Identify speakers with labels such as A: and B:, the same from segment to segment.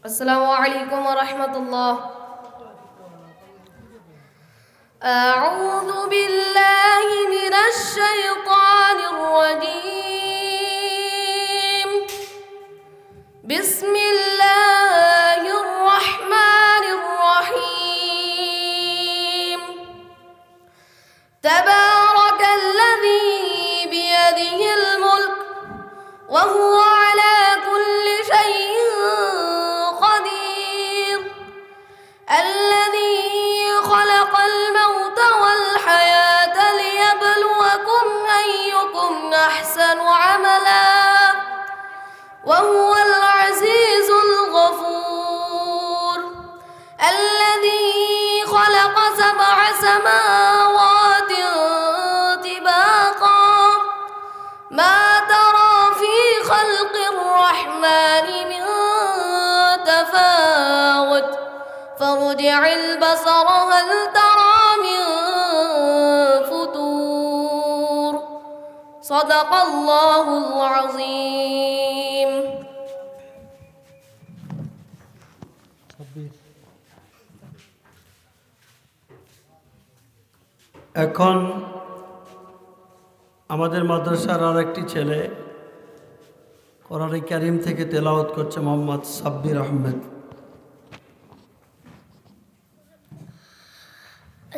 A: السلام عليكم ورحمة الله. أعوذ بالله من الشيطان الرجيم. بسم الله الرحمن الرحيم. تبارك الذي بيده الملك وهو على كل شيء قدير. الذي خلق الموت والحياة ليبلوكم أيكم أحسن عملا وهو العزيز الغفور. الذي خلق 7 سماوات طباقا ما ترى في خلق الرحمن من تفاوت فارجع البصر هل ترى من فتور. صدق الله العظيم.
B: এখন আমাদের মাদ্রাসার আরেকটি ছেলে কোরআন কারীম থেকে তেলাওয়াত করছে মোহাম্মদ সাব্বির আহমেদ।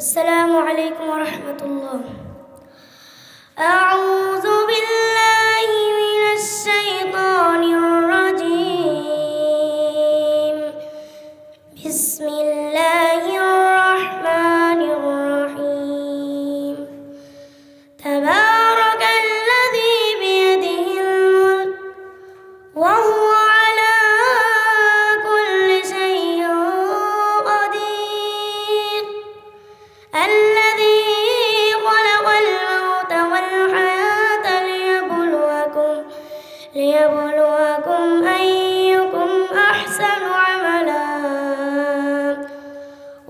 C: السلام عليكم ورحمة الله. أعوذ بالله من الشيطان الرجيم. بسم الله الرحمن الرحيم. تبارك الذي بيده الملك وهو على كل شيء قدير. الذي خلق الموت والحياة ليبلوكم أيكم أحسن عملا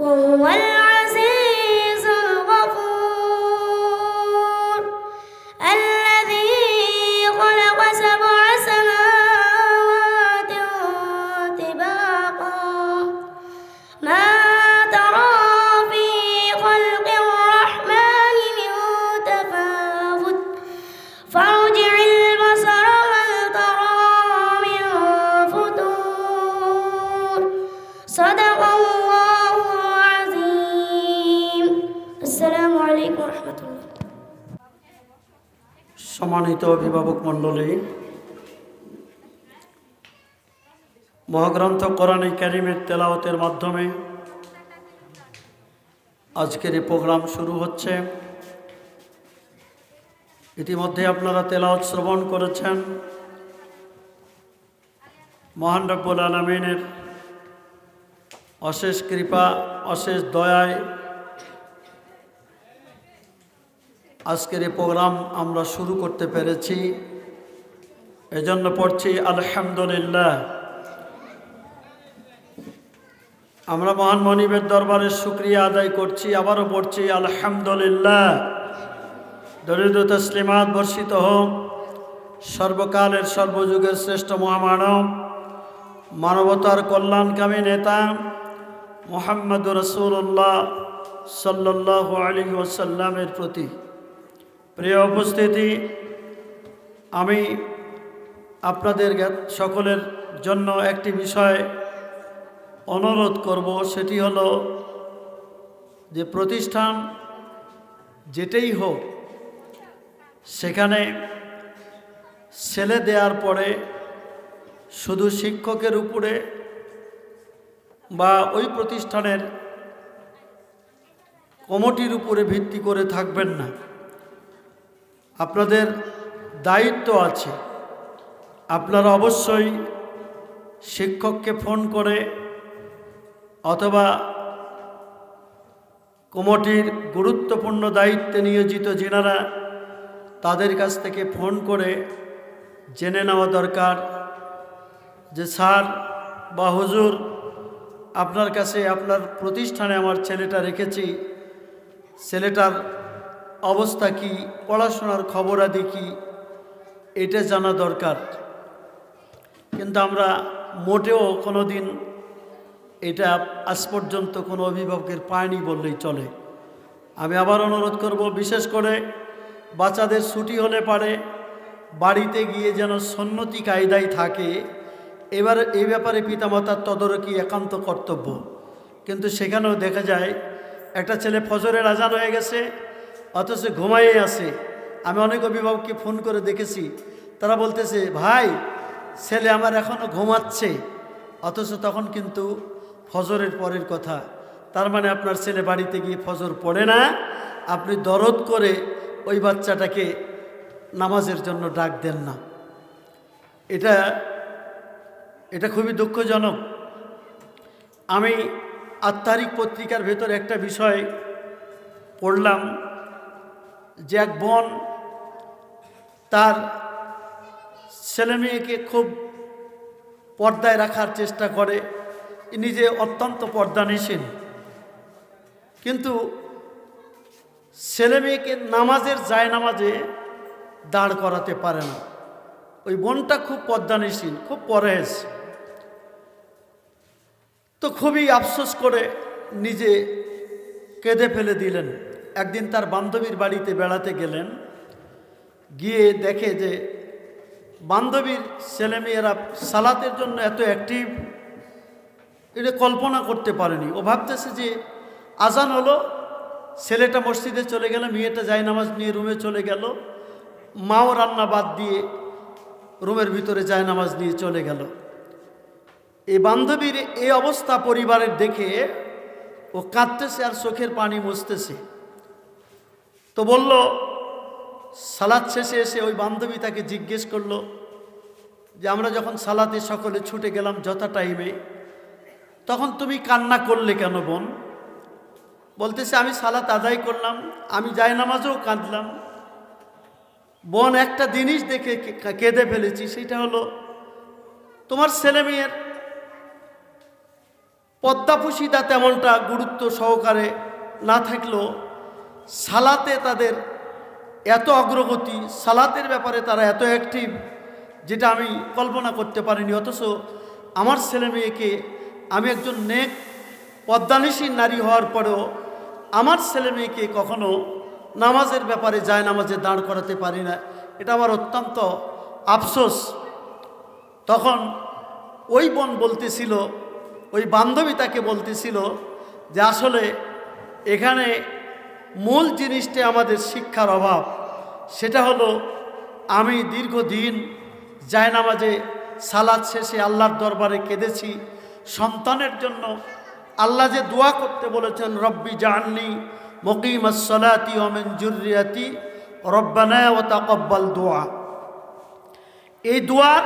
C: وهو العزيز الغفور. الذي خلق 7 سماوات طباقا ما ترى في خلق الرحمن من تفاوت فارجع البصر هل ترى من فتور. صدق الله العظيم. السلام عليكم ورحمة الله.
B: সম্মানিত অভিভাবক মণ্ডলী, মহাগ্রন্থ কোরআন কারীমের তেলাওয়াতের মাধ্যমে আজকের এই প্রোগ্রাম শুরু হচ্ছে। ইতিমধ্যে আপনারা তেলাওয়াত শ্রবণ করেছেন। মহান রব্বুল আলামিনের অশেষ কৃপা, অশেষ দয়ায় আজকের এই প্রোগ্রাম আমরা শুরু করতে পেরেছি। এজন্য পড়ছি আলহামদুলিল্লাহ। আমরা মহান মনিবের দরবারে শুকরিয়া আদায় করছি, আবারও পড়ছি আলহামদুলিল্লাহ। দরুদ ও তাসলিমাত বর্ষিত হোক সর্বকালের সর্বযুগের শ্রেষ্ঠ মহামানব, মানবতার কল্যাণকামী নেতা মুহাম্মদুর রাসূলুল্লাহ সাল্লাল্লাহু আলাইহি ওয়াসাল্লামের প্রতি। প্রিয় উপস্থিতি, আমি আপনাদের সকলের জন্য একটি বিষয় অনুরোধ করব, সেটি হলো যে প্রতিষ্ঠান যেটাই হোক সেখানে ছেলে দেওয়ার পরে শুধু শিক্ষকের উপরে বা ওই প্রতিষ্ঠানের কমিটির উপরে ভিত্তি করে থাকবেন না। আপনাদের দায়িত্ব আছে, আপনারা অবশ্যই শিক্ষককে ফোন করে অথবা কমিটির গুরুত্বপূর্ণ দায়িত্বে নিয়োজিত যিনারা তাদের কাছ থেকে ফোন করে জেনে নেওয়া দরকার যে স্যার বা হুজুর, আপনার কাছে আপনার প্রতিষ্ঠানে আমার ছেলেটা রেখেছি, ছেলেটার অবস্থা কি, পড়াশোনার খবরাদি কি, এটা জানা দরকার। কিন্তু আমরা মোটেও কোনো দিন এটা আজ পর্যন্ত কোনো অভিভাবকের পায়নি বললেই চলে। আমি আবার অনুরোধ করব, বিশেষ করে বাচ্চাদের ছুটি হলে পারে বাড়িতে গিয়ে যেন সুন্নতি কায়দায় থাকে। এবার এই ব্যাপারে পিতামাতার তদারকি একান্ত কর্তব্য। কিন্তু সেখানেও দেখা যায় একটা ছেলে ফজরের আজান হয়ে গেছে অথচ ঘুমাইয়ে আছে। আমি অনেক অভিভাবককে ফোন করে দেখেছি, তারা বলতেছে ভাই ছেলে আমার এখনও ঘুমাচ্ছে, অথচ তখন কিন্তু ফজরের পরের কথা। তার মানে আপনার ছেলে বাড়িতে গিয়ে ফজর পড়ে না, আপনি দরদ করে ওই বাচ্চাটাকে নামাজের জন্য ডাক দেন না। এটা খুবই দুঃখজনক। আমি আত্মারিক পত্রিকার ভেতর একটা বিষয় পড়লাম যে এক বোন তার ছেলে মেয়েকে খুব পর্দায় রাখার চেষ্টা করে, নিজে অত্যন্ত পর্দানিসীন, কিন্তু ছেলে মেয়েকে নামাজের জায়নামাজে দাঁড় করাতে পারে না। ওই বোনটা খুব পর্দানিসীন, খুব পরহেজ। তো খুবই আফসোস করে নিজে কেঁদে ফেলে দিলেন। একদিন তার বান্ধবীর বাড়িতে বেড়াতে গেলেন, গিয়ে দেখে যে বান্ধবীর ছেলেমেয়েরা সালাতের জন্য এত অ্যাক্টিভ, এটা কল্পনা করতে পারেনি। ও ভাবতেছে যে আজান হলো, ছেলেটা মসজিদে চলে গেল, মেয়েটা জায়নামাজ নিয়ে রুমে চলে গেল, মাও রান্না বাদ দিয়ে রুমের ভিতরে জায়নামাজ নিয়ে চলে গেল। এই বান্ধবীর এই অবস্থা পরিবারের দেখে ও কাঁদতেছে আর চোখের পানি মুছতেছে। তো বলল, সালাত শেষে এসে ওই বান্ধবী তাকে জিজ্ঞেস করলো যে আমরা যখন সালাতে সকলে ছুটে গেলাম যথা টাইমে, তখন তুমি কান্না করলে কেন বোন? বলতেছে আমি সালাত আদায় করলাম, আমি জায়নামাজেও কাঁদলাম। বোন একটা জিনিস দেখে কেঁদে ফেলেছি, সেটা হলো তোমার ছেলে মেয়ের পদ্মাপুষিতা তেমনটা গুরুত্ব সহকারে না থাকলেও সালাতে তাদের এত অগ্রগতি, সালাতের ব্যাপারে তারা এত অ্যাক্টিভ, যেটা আমি কল্পনা করতে পারিনি। অথচ আমার ছেলে মেয়েকে, আমি একজন নেক পদ্মানিসীন নারী হওয়ার পরেও আমার ছেলে মেয়েকে কখনো নামাজের ব্যাপারে জায়নামাজে দাঁড় করাতে পারি না। এটা আমার অত্যন্ত আফসোস। তখন ওই বোন বলতেছিল, ওই বান্ধবী তাকে বলতেছিল যে আসলে এখানে মূল জিনিসটা আমাদের শিক্ষার অভাব। সেটা হলো আমি দীর্ঘদিন জায়নামাজে সালাত শেষে আল্লাহর দরবারে কেঁদেছি সন্তানের জন্য। আল্লাহ যে দোয়া করতে বলেছেন, রব্বি জাআলনি মুকিমাস সালাতি ওয়া মিন যুররিয়াতি রব্বানা ওয়া তাকাব্বাল দুআ। এই দোয়ার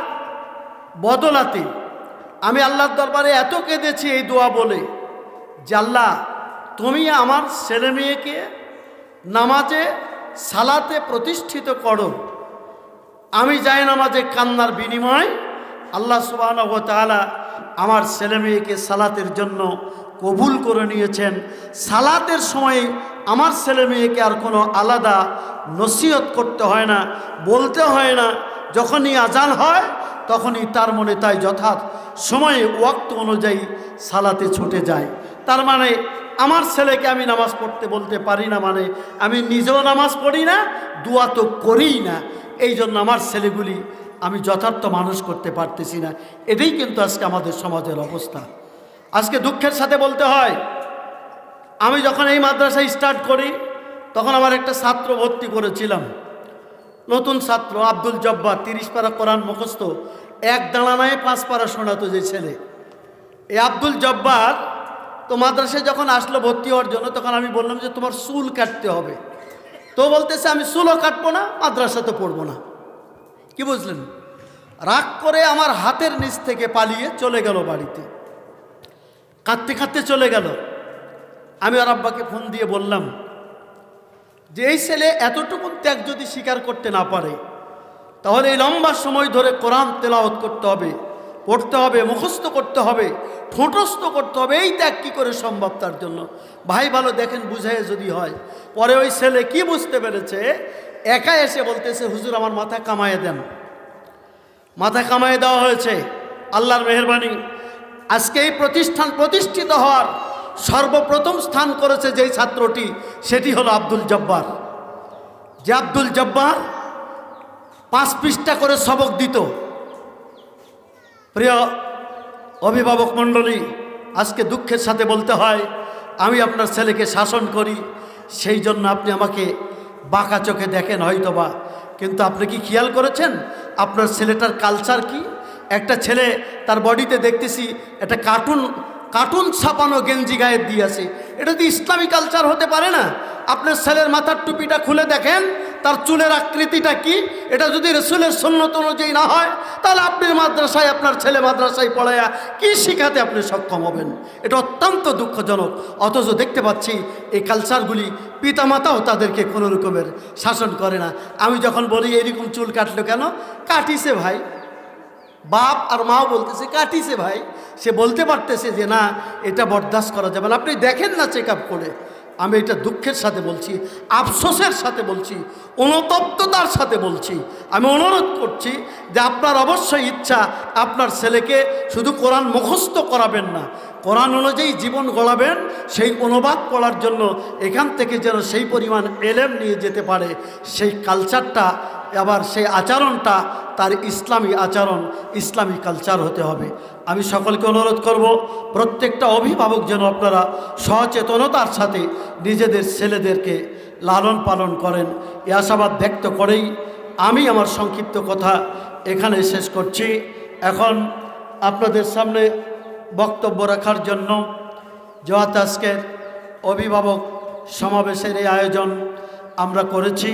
B: বদলাতে আমি আল্লাহর দরবারে এত কেঁদেছি এই দোয়া বলে যে আল্লাহ তুমি আমার ছেলে মেয়েকে নামাজে সালাতে প্রতিষ্ঠিত করো। আমি যাই নামাজে কান্নার বিনিময় আল্লাহ সুবহানাহু ওয়া তাআলা আমার ছেলে মেয়েকে সালাতের জন্য কবুল করে নিয়েছেন। সালাতের সময় আমার ছেলে মেয়েকে আর কোনো আলাদা নসিহত করতে হয় না, বলতে হয় না। যখনই আজান হয় তখনই তার মনে তাই যথার্থ সময়ে ওয়াক্ত অনুযায়ী সালাতে ছুটে যায়। তার মানে আমার ছেলেকে আমি নামাজ পড়তে বলতে পারি না, মানে আমি নিজেও নামাজ পড়ি না, দোয়া তো করিই না। এই জন্য আমার ছেলেগুলি আমি যথার্থ মানুষ করতে পারতেছি না। এটাই কিন্তু আজকে আমাদের সমাজের অবস্থা। আজকে দুঃখের সাথে বলতে হয়, আমি যখন এই মাদ্রাসায় স্টার্ট করি তখন আমার একটা ছাত্র ভর্তি করেছিলাম, নতুন ছাত্র আব্দুল জব্বার, 30 পারা কোরআন মুখস্থ, এক দাঁড়ানায় 5 পারা শোনাতো যে ছেলে। এই আব্দুল জব্বার তো মাদ্রাসায় যখন আসলো ভর্তি হওয়ার জন্য, তখন আমি বললাম যে তোমার চুল কাটতে হবে। তো বলতেছে আমি চুলও কাটবো না, মাদ্রাসাতে পড়বো না। কি বুঝলেন? রাগ করে আমার হাতের নিচ থেকে পালিয়ে চলে গেল বাড়িতে, কাঁদতে কাঁদতে চলে গেল। আমি ওর আব্বাকে ফোন দিয়ে বললাম যে এই ছেলে এতটুকু ত্যাগ যদি স্বীকার করতে না পারে, তাহলে এই লম্বা সময় ধরে কোরআন তেলাওয়াত করতে হবে, পড়তে হবে, মুখস্থ করতে হবে, ঠোঁটস্থ করতে হবে, এই ত্যাগ কী করে সম্ভব তার জন্য? ভাই ভালো দেখেন, বুঝায় যদি হয়। পরে ওই ছেলে কি বুঝতে পেরেছে, একা এসে বলতেছে হুজুর আমার মাথা কামায়ে দেন। মাথা কামায়ে দেওয়া হয়েছে, আল্লাহর মেহেরবানি আজকে এই প্রতিষ্ঠান প্রতিষ্ঠিত হওয়ার সর্বপ্রথম স্থান করেছে যেই ছাত্রটি, সেটি হলো আব্দুল জব্বার। যে আব্দুল জব্বার 5 পৃষ্ঠা করে সবক দিত। প্রিয় অভিভাবক মণ্ডলী, আজকে দুঃখের সাথে বলতে হয় আমি আপনার ছেলেকে শাসন করি, সেই জন্য আপনি আমাকে বাঁকা চোখে দেখেন হয়তোবা, কিন্তু আপনি কি খেয়াল করেছেন আপনার ছেলেটার কালচার কি? একটা ছেলে তার বডিতে দেখতেছি একটা কার্টুন ছাপানো গেঞ্জি গায়ে দিয়ে আছে। এটা তো ইসলামী কালচার হতে পারে না। আপনার ছেলের মাথার টুপিটা খুলে দেখেন, তার চুলের আকৃতিটা কি। এটা যদি রসুলের সুন্নত অনুযায়ী না হয়, তাহলে আপনি মাদ্রাসায় আপনার ছেলে মাদ্রাসায় পড়ায়া কি শিখাতে আপনি সক্ষম হবেন? এটা অত্যন্ত দুঃখজনক। অথচ দেখতে পাচ্ছি এই কালচারগুলি পিতামাতাও তাদেরকে কোনো রকমের শাসন করে না। আমি যখন বলি এরকম চুল কাটলো কেন, কাটিছে ভাই, বাপ আর মাও বলতেছে কাটিছে ভাই, সে বলতে পারতেছে যে না এটা বরদাস্ত করা যাবে না। আপনি দেখেন না চেক আপ করে। আমি এটা দুঃখের সাথে বলছি, আফসোসের সাথে বলছি, অনুতপ্ততার সাথে বলছি। আমি অনুরোধ করছি যে আপনার অবশ্যই ইচ্ছা আপনার ছেলেকে শুধু কোরআন মুখস্থ করাবেন না, কোরআন অনুযায়ী জীবন গড়াবেন। সেই অনুবাদ পড়ার জন্য এখান থেকে যেন সেই পরিমাণ এলেম নিয়ে যেতে পারে, সেই কালচারটা আবার সেই আচরণটা তার ইসলামী আচরণ, ইসলামী কালচার হতে হবে। আমি সকলকে অনুরোধ করব প্রত্যেকটা অভিভাবক যেন আপনারা সচেতনতার সাথে নিজেদের ছেলেদেরকে লালন পালন করেন। এ আশাবাদ ব্যক্ত করেই আমি আমার সংক্ষিপ্ত কথা এখানে শেষ করছি। এখন আপনাদের সামনে বক্তব্য রাখার জন্য যত আজকের অভিভাবক সমাবেশের এই আয়োজন আমরা করেছি,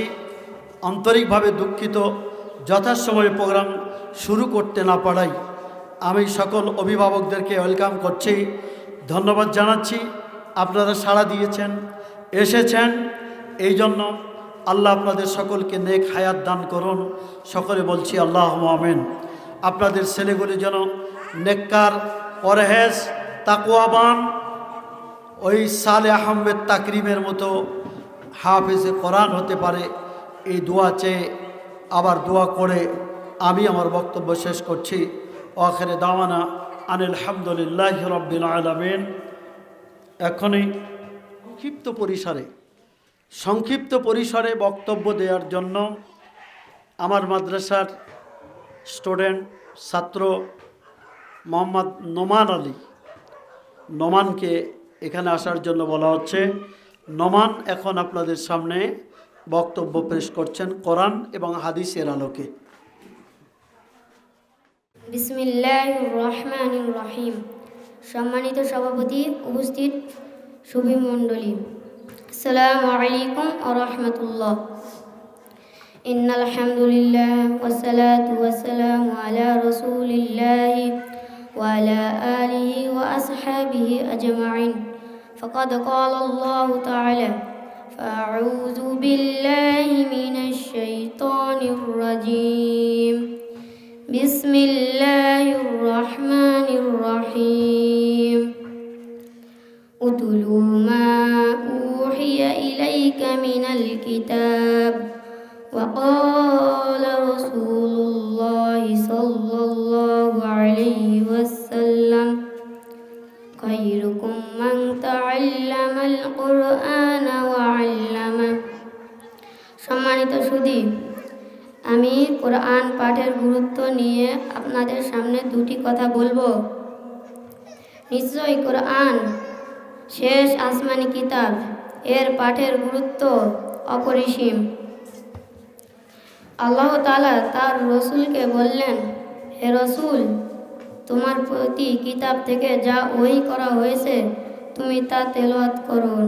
B: আন্তরিকভাবে দুঃখিত যথাসময়ে প্রোগ্রাম শুরু করতে না পারাই। আমি সকল অভিভাবকদেরকে ওয়েলকাম করছি, ধন্যবাদ জানাচ্ছি। আপনারা সাড়া দিয়েছেন, এসেছেন, এই জন্য আল্লাহ আপনাদের সকলকে নেক হায়াত দান করুন। সকলে বলছি আল্লাহুম্মা আমিন। আপনাদের ছেলেগুলি যেন নেককার, পরহেজ, তাকওয়াবান, ওই সালে আহমেদ তাকরিমের মতো হাফেজে কোরআন হতে পারে, এই দোয়া চেয়ে আবার দোয়া করে আমি আমার বক্তব্য শেষ করছি। আখিরে দাওয়ানা আনিল হামদুলিল্লাহি রাব্বিল আলামিন। এখনই সংক্ষিপ্ত পরিসরে বক্তব্য দেওয়ার জন্য আমার মাদ্রাসার স্টুডেন্ট ছাত্র মোহাম্মদ নোমান আলী, নোমানকে এখানে আসার জন্য বলা হচ্ছে। নোমান এখন আপনাদের সামনে বক্তব্য পেশ করছেন কোরআন এবং হাদিসের আলোকে।
C: বিসমিল্লাহির রহমানির রহিম। সম্মানিত সভাপতি, উপস্থিত সুবি মণ্ডলী, আসসালামু আলাইকুম ওয়া রাহমাতুল্লাহ। ইন্নাল হামদুলিল্লাহ ওয়াসসালাতু ওয়াসসালামু আলা রাসূলিল্লাহ ওয়া আলা আলিহি ওয়া আসহাবিহি আজমাইন। ফাকাদ ক্বালা আল্লাহু তাআলা ফাআউযু বিল্লাহি মিনাশ শাইতানির রাজীম। বিসমিল্লাহির রহমানির রহিম। উতলু মা উহিয়া ইলাইকা মিনাল কিতাব ওয়া ক্বালা রাসূলুল্লাহি সাল্লাল্লাহু আলাইহি ওয়াসাল্লাম খায়রুকুম মান তাআল্লামাল কুরআনা ওয়া আল্লামা। সম্মানিত সুধী, আমি কোরআন পাঠের গুরুত্ব নিয়ে আপনাদের সামনে দুটি কথা বলবো। নিশ্চয়ই কোরআন শেষ আসমানি কিতাব, এর পাঠের গুরুত্ব অপরিসীম। আল্লাহ তাআলা তার রসুলকে বললেন, হে রসুল, তোমার প্রতি কিতাব থেকে যা ওহী করা হয়েছে তুমি তা তেলাওয়াত করুন।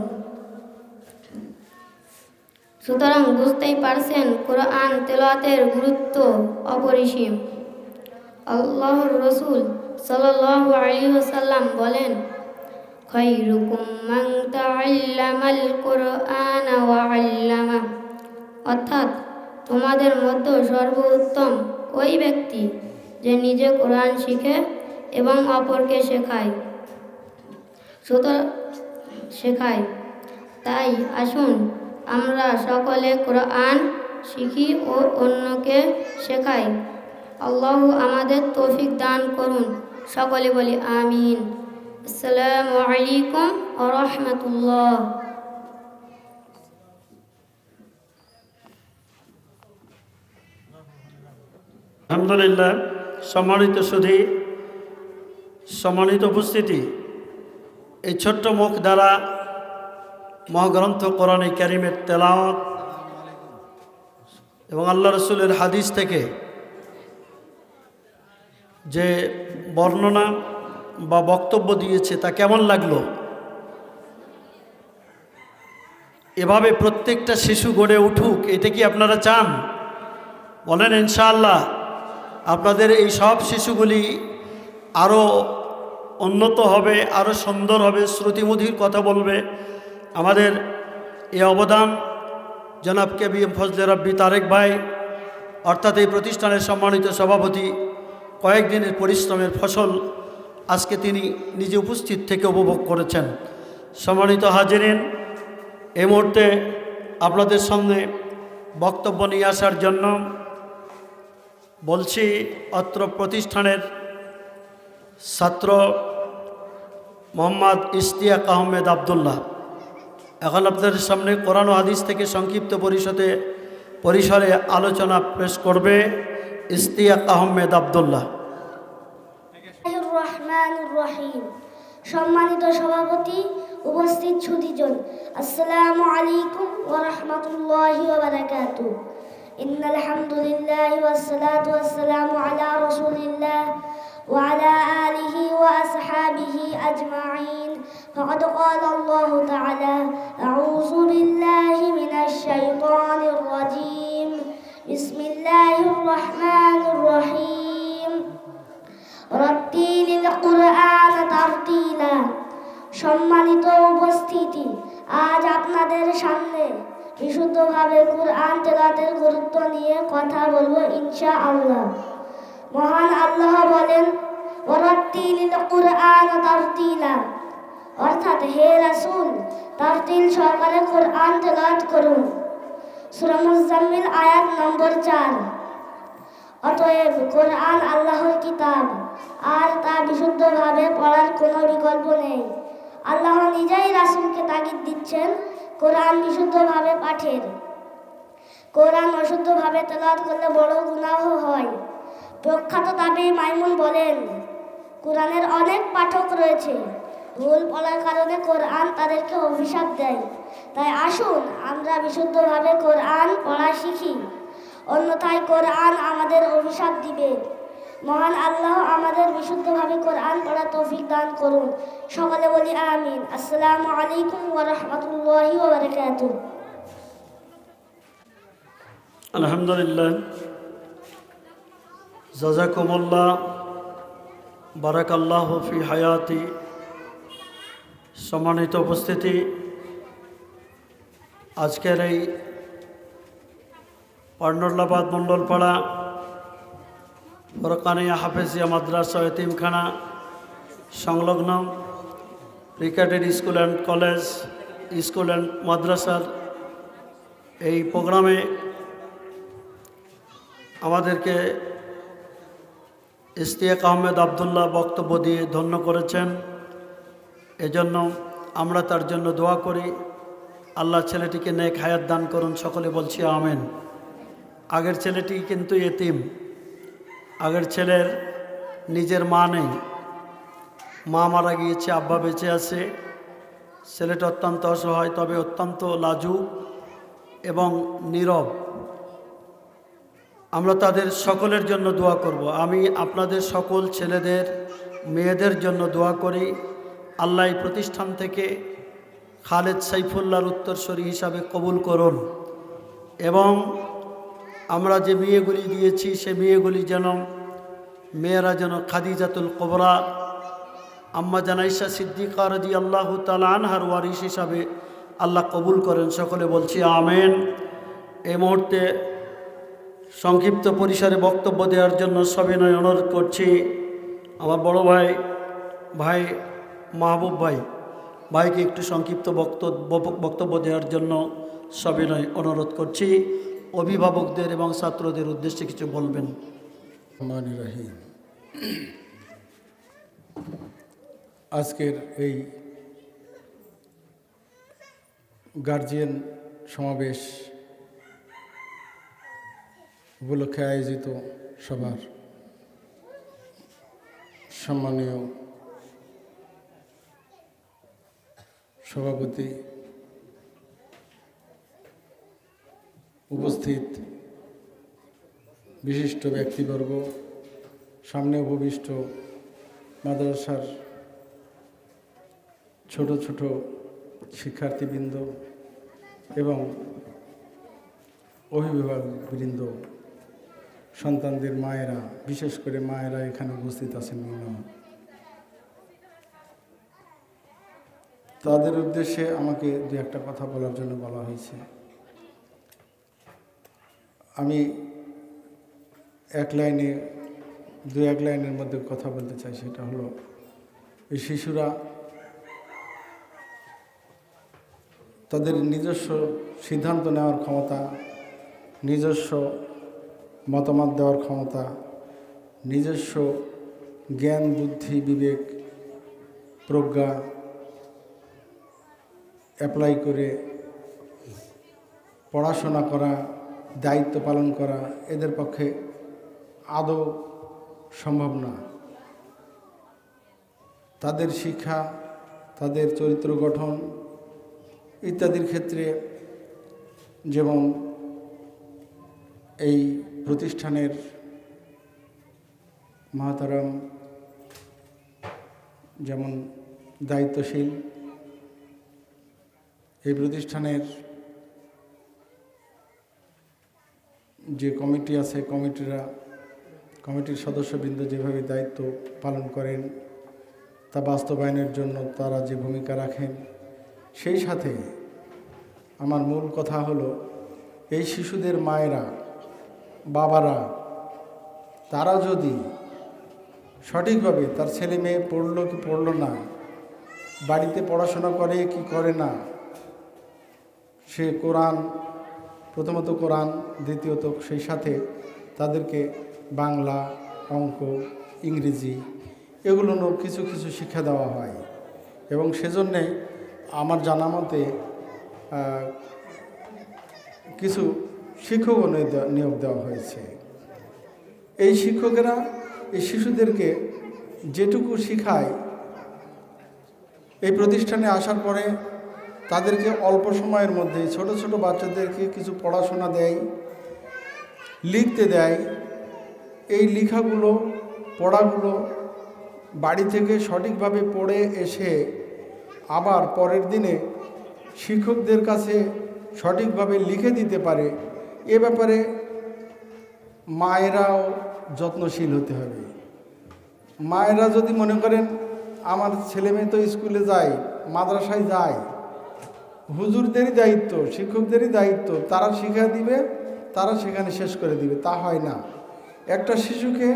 C: সুতরাং বুঝতেই পারছেন কোরআন তেলাওয়াতের গুরুত্ব অপরিসীম। আল্লাহর রসুল সাল্লাল্লাহু আলাইহি ওয়াসাল্লাম বলেন, খায়রুকুম মান তাআল্লামাল কুরআনা ওয়া আল্লামা। অর্থাৎ তোমাদের মধ্যে সর্বোত্তম ওই ব্যক্তি যে নিজে কোরআন শিখে এবং অপরকে শেখায়। তাই আসুন আমরা সকলে কোরআন শিখি ও অন্যকে শেখাই। আল্লাহ আমাদের তৌফিক দান করুন। সকলে বলি আমিন। আসসালামু আলাইকুম ওয়া রাহমাতুল্লাহ।
B: আলহামদুলিল্লাহ। সম্মানিত সুধী, সম্মানিত উপস্থিতি, এই ছোট্ট মুখ দ্বারা মহাগ্রন্থ কোরআনে কারিমের তেলাওয়াত এবং আল্লাহ রসুলের হাদিস থেকে যে বর্ণনা বা বক্তব্য দিয়েছে তা কেমন লাগলো? এভাবে প্রত্যেকটা শিশু গড়ে উঠুক, এটা কি আপনারা চান? বলেন ইনশাআল্লাহ। আপনাদের এই সব শিশুগুলি আরও উন্নত হবে, আরও সুন্দর হবে, শ্রুতিমধুর কথা বলবে। আমাদের এই অবদান জনাব কেবি ফজলে রাব্বি তারেক ভাই, অর্থাৎ এই প্রতিষ্ঠানের সম্মানিত সভাপতি, কয়েকদিনের পরিশ্রমের ফসল আজকে তিনি নিজে উপস্থিত থেকে উপভোগ করেছেন। সম্মানিত হাজিরিন, এই মুহূর্তে আপনাদের সামনে বক্তব্য নিয়ে আসার জন্য বলছি অত্র প্রতিষ্ঠানের ছাত্র মোহাম্মদ ইশতিয়াক আহমেদ আবদুল্লাহ। এখন আপনাদের সামনে কোরআন ও হাদিস থেকে সংক্ষিপ্ত পরিসরে আলোচনা পেশ করবে ইশতিয়াক আহমেদ আবদুল্লাহ।
D: রহমানুর রহিম। সম্মানিত সভাপতি, উপস্থিত সুধীজন, আসসালামু আলাইকুম ওয়া রাহমাতুল্লাহি ওয়া বারাকাতুহু। ইন্নাল হামদুলিল্লাহি ওয়াস সালাতু ওয়াস সালামু আলা রাসূলিল্লাহ ওয়া আলা আলিহি ওয়া আসহাবিহি আজমাইন। ফাকাদ ক্বালা আল্লাহু তাআলা আউযু বিল্লাহি মিনাশ শাইতানির রাজীম। বিসমিল্লাহির রহমানির রহিম। রাত্তিলিল কুরআন তারতিলা। সম্মানিত উপস্থিতি, আজ আপনাদের সামনে বিশুদ্ধভাবে কুরআন তেলাওয়াতের গুরুত্ব নিয়ে কথা বলবো ইনশাআল্লাহ। মহান আল্লাহ বলেন, ওয়ারাত্তিলিল কুরআন তারতিলা, অর্থাৎ হে রাসূল, তারতিল সহকারে কুরআন তেলাওয়াত করুন। সূরা মুজাম্মিল আয়াত নম্বর 4। অতএব কোরআন আল্লাহর কিতাব, আর তা বিশুদ্ধভাবে পড়ার কোনো বিকল্প নেই। আল্লাহ নিজেই রাসূলকে তাগিদ দিচ্ছেন কোরআন বিশুদ্ধভাবে পাঠের। কোরআন অশুদ্ধভাবে তেলাওয়াত করলে বড় গুনাহ হয়। প্রখ্যাত তাবেঈ মাইমুন বলেন, কোরআনের অনেক পাঠক রয়েছে, ভুল পড়ার কারণে কোরআন তাদেরকে অভিশাপ দেয়। তাই আসুন আমরা বিশুদ্ধভাবে কোরআন পড়া শিখি, অন্যথায় কোরআন আমাদের অভিশাপ দিবে। মহান আল্লাহ আমাদের বিশুদ্ধভাবে কোরআন পড়া তৌফিক দান করুন। সকলে বলি আমিন। আসসালামু আলাইকুম ওয়া রাহমাতুল্লাহি ওয়া বারাকাতুহু।
B: আলহামদুলিল্লাহ, জাযাকুমুল্লাহ, বারাকাল্লাহু ফি হায়াতি। সম্মানিত উপস্থিতি, আজকের এই পান্ডুল্লাবাদ মণ্ডলপাড়া ফরকানিয়া হাফেজিয়া মাদ্রাসা এতিমখানা সংলগ্ন ক্রিকেটের school and college, school and মাদ্রাসার এই প্রোগ্রামে আমাদেরকে ইশতিয়াক আহমেদ আবদুল্লাহ বক্তব্য দিয়ে ধন্য করেছেন। এজন্য আমরা তার জন্য দোয়া করি, আল্লাহ ছেলেটিকে নেক হায়াত দান করুন। সকলে বলছি আমিন। আগের ছেলেটি কিন্তু এতিম, আগের ছেলের নিজের মা নেই, মা মারা গিয়েছে, আব্বা বেঁচে আছে। ছেলেটা অত্যন্ত অসহায়, তবে অত্যন্ত লাজুক এবং নীরব। আমরা তাদের সকলের জন্য দোয়া করব। আমি আপনাদের সকল ছেলেদের মেয়েদের জন্য দোয়া করি, আল্লাহ এই প্রতিষ্ঠান থেকে খালেদ সাইফুল্লাহর উত্তরসূরি হিসাবে কবুল করুন, এবং আমরা যে মেয়েগুলি দিয়েছি সে মেয়েগুলি মেয়েরা যেন খাদিজাতুল কুবরা আম্মা জানাইশা সিদ্দিকা রাদিয়াল্লাহু তাআলা আনহার ওয়ারিস হিসাবে আল্লাহ কবুল করেন। সকলে বলছি আমিন। এই মুহূর্তে সংক্ষিপ্ত পরিসরে বক্তব্য দেওয়ার জন্য সবিনয় অনুরোধ করছি আমার বড় ভাই মাহবুব ভাইকে একটু সংক্ষিপ্ত বক্তব্য দেওয়ার জন্য সবিনয় অনুরোধ করছি। অভিভাবকদের এবং ছাত্রদের উদ্দেশ্যে কিছু বলবেন।
E: রহমানির রহিম। আজকের এই গার্জিয়ান সমাবেশ উপলক্ষে আয়োজিত সভার সম্মানীয় সভাপতি, উপস্থিত বিশিষ্ট ব্যক্তিবর্গ, সামনে উপবিষ্ট মাদ্রাসার ছোট ছোট শিক্ষার্থীবৃন্দ এবং অভিভাবকবৃন্দ, সন্তানদের মায়েরা, বিশেষ করে মায়েরা এখানে উপস্থিত আছেন মনে হয়। তাদের উদ্দেশ্যে আমাকে দু একটা কথা বলার জন্য বলা হয়েছে। আমি এক লাইনের মধ্যে কথা বলতে চাই। সেটা হলো, এই শিশুরা তাদের নিজস্ব সিদ্ধান্ত নেওয়ার ক্ষমতা, নিজস্ব মতামত দেওয়ার ক্ষমতা, নিজস্ব জ্ঞান, বুদ্ধি, বিবেক, প্রজ্ঞা অ্যাপ্লাই করে পড়াশোনা করা, দায়িত্ব পালন করা এদের পক্ষে আদৌ সম্ভব না। তাদের শিক্ষা, তাদের চরিত্র গঠন ইত্যাদির ক্ষেত্রে যেমন এই প্রতিষ্ঠানের মহাতারাম যেমন দায়িত্বশীল, এই প্রতিষ্ঠানের যে কমিটি আছে, কমিটির সদস্যবৃন্দ যেভাবে দায়িত্ব পালন করেন, তা বাস্তবায়নের জন্য তারা যে ভূমিকা রাখেন, সেই সাথে আমার মূল কথা হলো, এই শিশুদের মায়েরা, বাবারা, তারা যদি সঠিকভাবে তার ছেলে মেয়ে পড়লো কি পড়লো না, বাড়িতে পড়াশোনা করে কি করে না, সে কোরআন, প্রথমত কোরআন, দ্বিতীয়ত সেই সাথে তাদেরকে বাংলা, অঙ্ক, ইংরেজি এগুলো কিছু কিছু শিক্ষা দেওয়া হয়। এবং সেজন্যে আমার জানা মতে কিছু শিক্ষকও নিয়োগ দেওয়া হয়েছে। এই শিক্ষকেরা এই শিশুদেরকে যেটুকু শিখায়, এই প্রতিষ্ঠানে আসার পরে তাদেরকে অল্প সময়ের মধ্যে ছোট ছোট বাচ্চাদেরকে কিছু পড়াশোনা দেয়, লিখতে দেয়। এই লেখাগুলো, পড়াগুলো বাড়ি থেকে সঠিকভাবে পড়ে এসে আবার পরের দিনে শিক্ষকদের কাছে সঠিকভাবে লিখে দিতে পারে, এ ব্যাপারে মায়েরাও যত্নশীল হতে হবে। মায়েরা যদি মনে করেন আমার ছেলে মেয়ে তো স্কুলে যায়, মাদ্রাসায় যায়, হুজুরদেরই দায়িত্ব, শিক্ষকদেরই দায়িত্ব, তারা শিক্ষা দিবে, তারা সেখানে শেষ করে দিবে, তা হয় না। একটা শিশুকে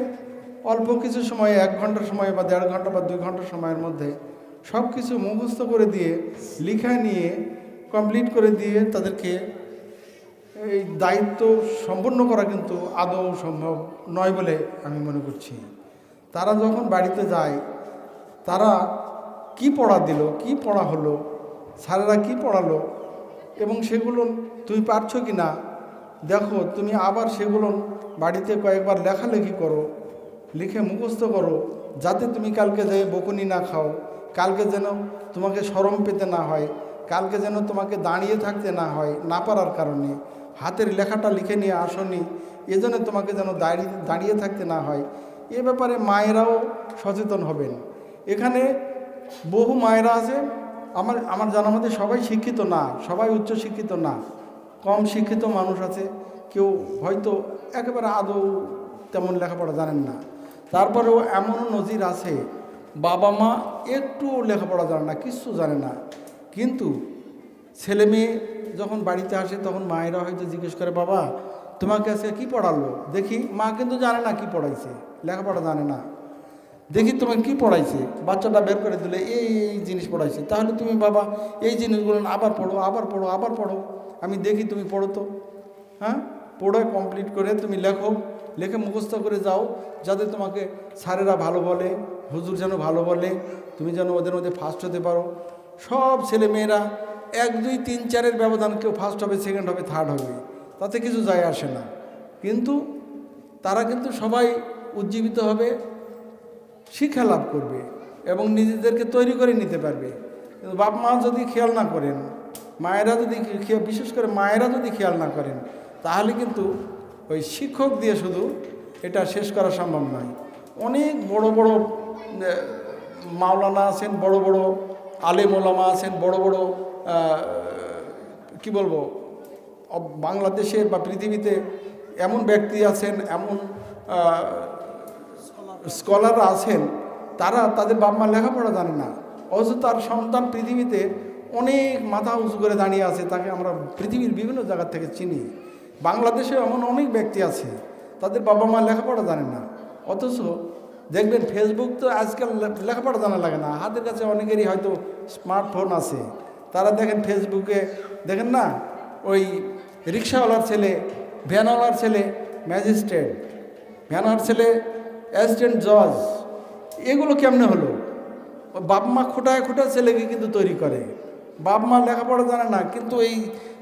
E: অল্প কিছু সময়ে, 1 ঘন্টা সময় বা 1.5 ঘন্টা বা 2 ঘন্টা সময়ের মধ্যে সব কিছু মুখস্থ করে দিয়ে, লিখা নিয়ে কমপ্লিট করে দিয়ে তাদেরকে এই দায়িত্ব সম্পন্ন করা কিন্তু আদৌ সম্ভব নয় বলে আমি মনে করছি। তারা যখন বাড়িতে যায়, তারা কি পড়া দিল, কি পড়া হলো, স্যারেরা কি পড়ালো এবং সেগুলো তুমি পারছো কি না দেখো, তুমি আবার সেগুলো বাড়িতে কয়েকবার লেখালেখি করো, লিখে মুখস্থ করো, যাতে তুমি কালকে যেয়ে বকুনি না খাও, কালকে যেন তোমাকে শরম পেতে না হয়, কালকে যেন তোমাকে দাঁড়িয়ে থাকতে না হয় না পারার কারণে। হাতের লেখাটা লিখে নিয়ে আসনি, এজন্য তোমাকে যেন দাঁড়িয়ে থাকতে না হয়। এ ব্যাপারে মায়েরাও সচেতন হবেন। এখানে বহু মায়েরা আছে, আমার জানা মতে সবাই শিক্ষিত না, সবাই উচ্চ শিক্ষিত না, কম শিক্ষিত মানুষ আছে, কেউ হয়তো একেবারে আদৌ তেমন লেখাপড়া জানেন না। তারপরেও এমনও নজির আছে, বাবা মা একটু লেখাপড়া জানে না, কিচ্ছু জানে না, কিন্তু ছেলে মেয়ে যখন বাড়িতে আসে তখন মায়েরা হয়তো জিজ্ঞেস করে, বাবা তোমাকে আজকে কী পড়ালো দেখি। মা কিন্তু জানে না কি পড়াইছে, লেখাপড়া জানে না। দেখি তোমাকে কি পড়াইছে, বাচ্চাটা বের করে দিলে এই এই জিনিস পড়াইছে, তাহলে তুমি বাবা এই জিনিসগুলো আবার পড়ো, আবার পড়ো, আবার পড়ো, আমি দেখি তুমি পড়ো তো। হ্যাঁ, পড়ে কমপ্লিট করে তুমি লেখো, লেখে মুখস্থ করে যাও, যাতে তোমাকে স্যারেরা ভালো বলে, হুজুর যেন ভালো বলে, তুমি যেন ওদের মধ্যে ফার্স্ট হতে পারো। সব ছেলে মেয়েরা 1, 2, 3, 4-এর ব্যবধান, কেউ ফার্স্ট হবে, সেকেন্ড হবে, থার্ড হবে, তাতে কিছু যায় আসে না। কিন্তু তারা কিন্তু সবাই উজ্জীবিত হবে, শিক্ষা লাভ করবে এবং নিজেদেরকে তৈরি করে নিতে পারবে। কিন্তু বাপ মা যদি খেয়াল না করেন, মায়েরা যদি, বিশেষ করে মায়েরা যদি খেয়াল না করেন, তাহলে কিন্তু ওই শিক্ষক দিয়ে শুধু এটা শেষ করা সম্ভব নয়। অনেক বড় বড় মাওলানা আছেন, বড় বড় আলেম ওলামা আছেন, বড় বড় কি বলবো, বাংলাদেশের বা পৃথিবীতে এমন ব্যক্তি আছেন, এমন স্কলাররা আছেন, তারা তাদের বাপ মা লেখাপড়া জানে না, অথচ তার সন্তান পৃথিবীতে অনেক মাথা উঁচু করে দাঁড়িয়ে আছে, তাকে আমরা পৃথিবীর বিভিন্ন জায়গা থেকে চিনি। বাংলাদেশে এমন অনেক ব্যক্তি আছে, তাদের বাবা মা লেখাপড়া জানে না, অথচ দেখবেন ফেসবুক তো আজকাল লেখাপড়া জানা লাগে না, হাতের কাছে অনেকেরই হয়তো স্মার্টফোন আছে, তারা দেখেন ফেসবুকে দেখেন না, ওই রিক্সাওয়ালার ছেলে, ভ্যানওয়ালার ছেলে ম্যাজিস্ট্রেট, ভ্যানওয়ালার ছেলে অ্যাসিস্ট্যান্ট জজ, এগুলো কেমনে হলো? বাপ মা খোটায় খোটায় ছেলেকে কিন্তু তৈরি করে। বাপ মা লেখাপড়া জানে না, কিন্তু এই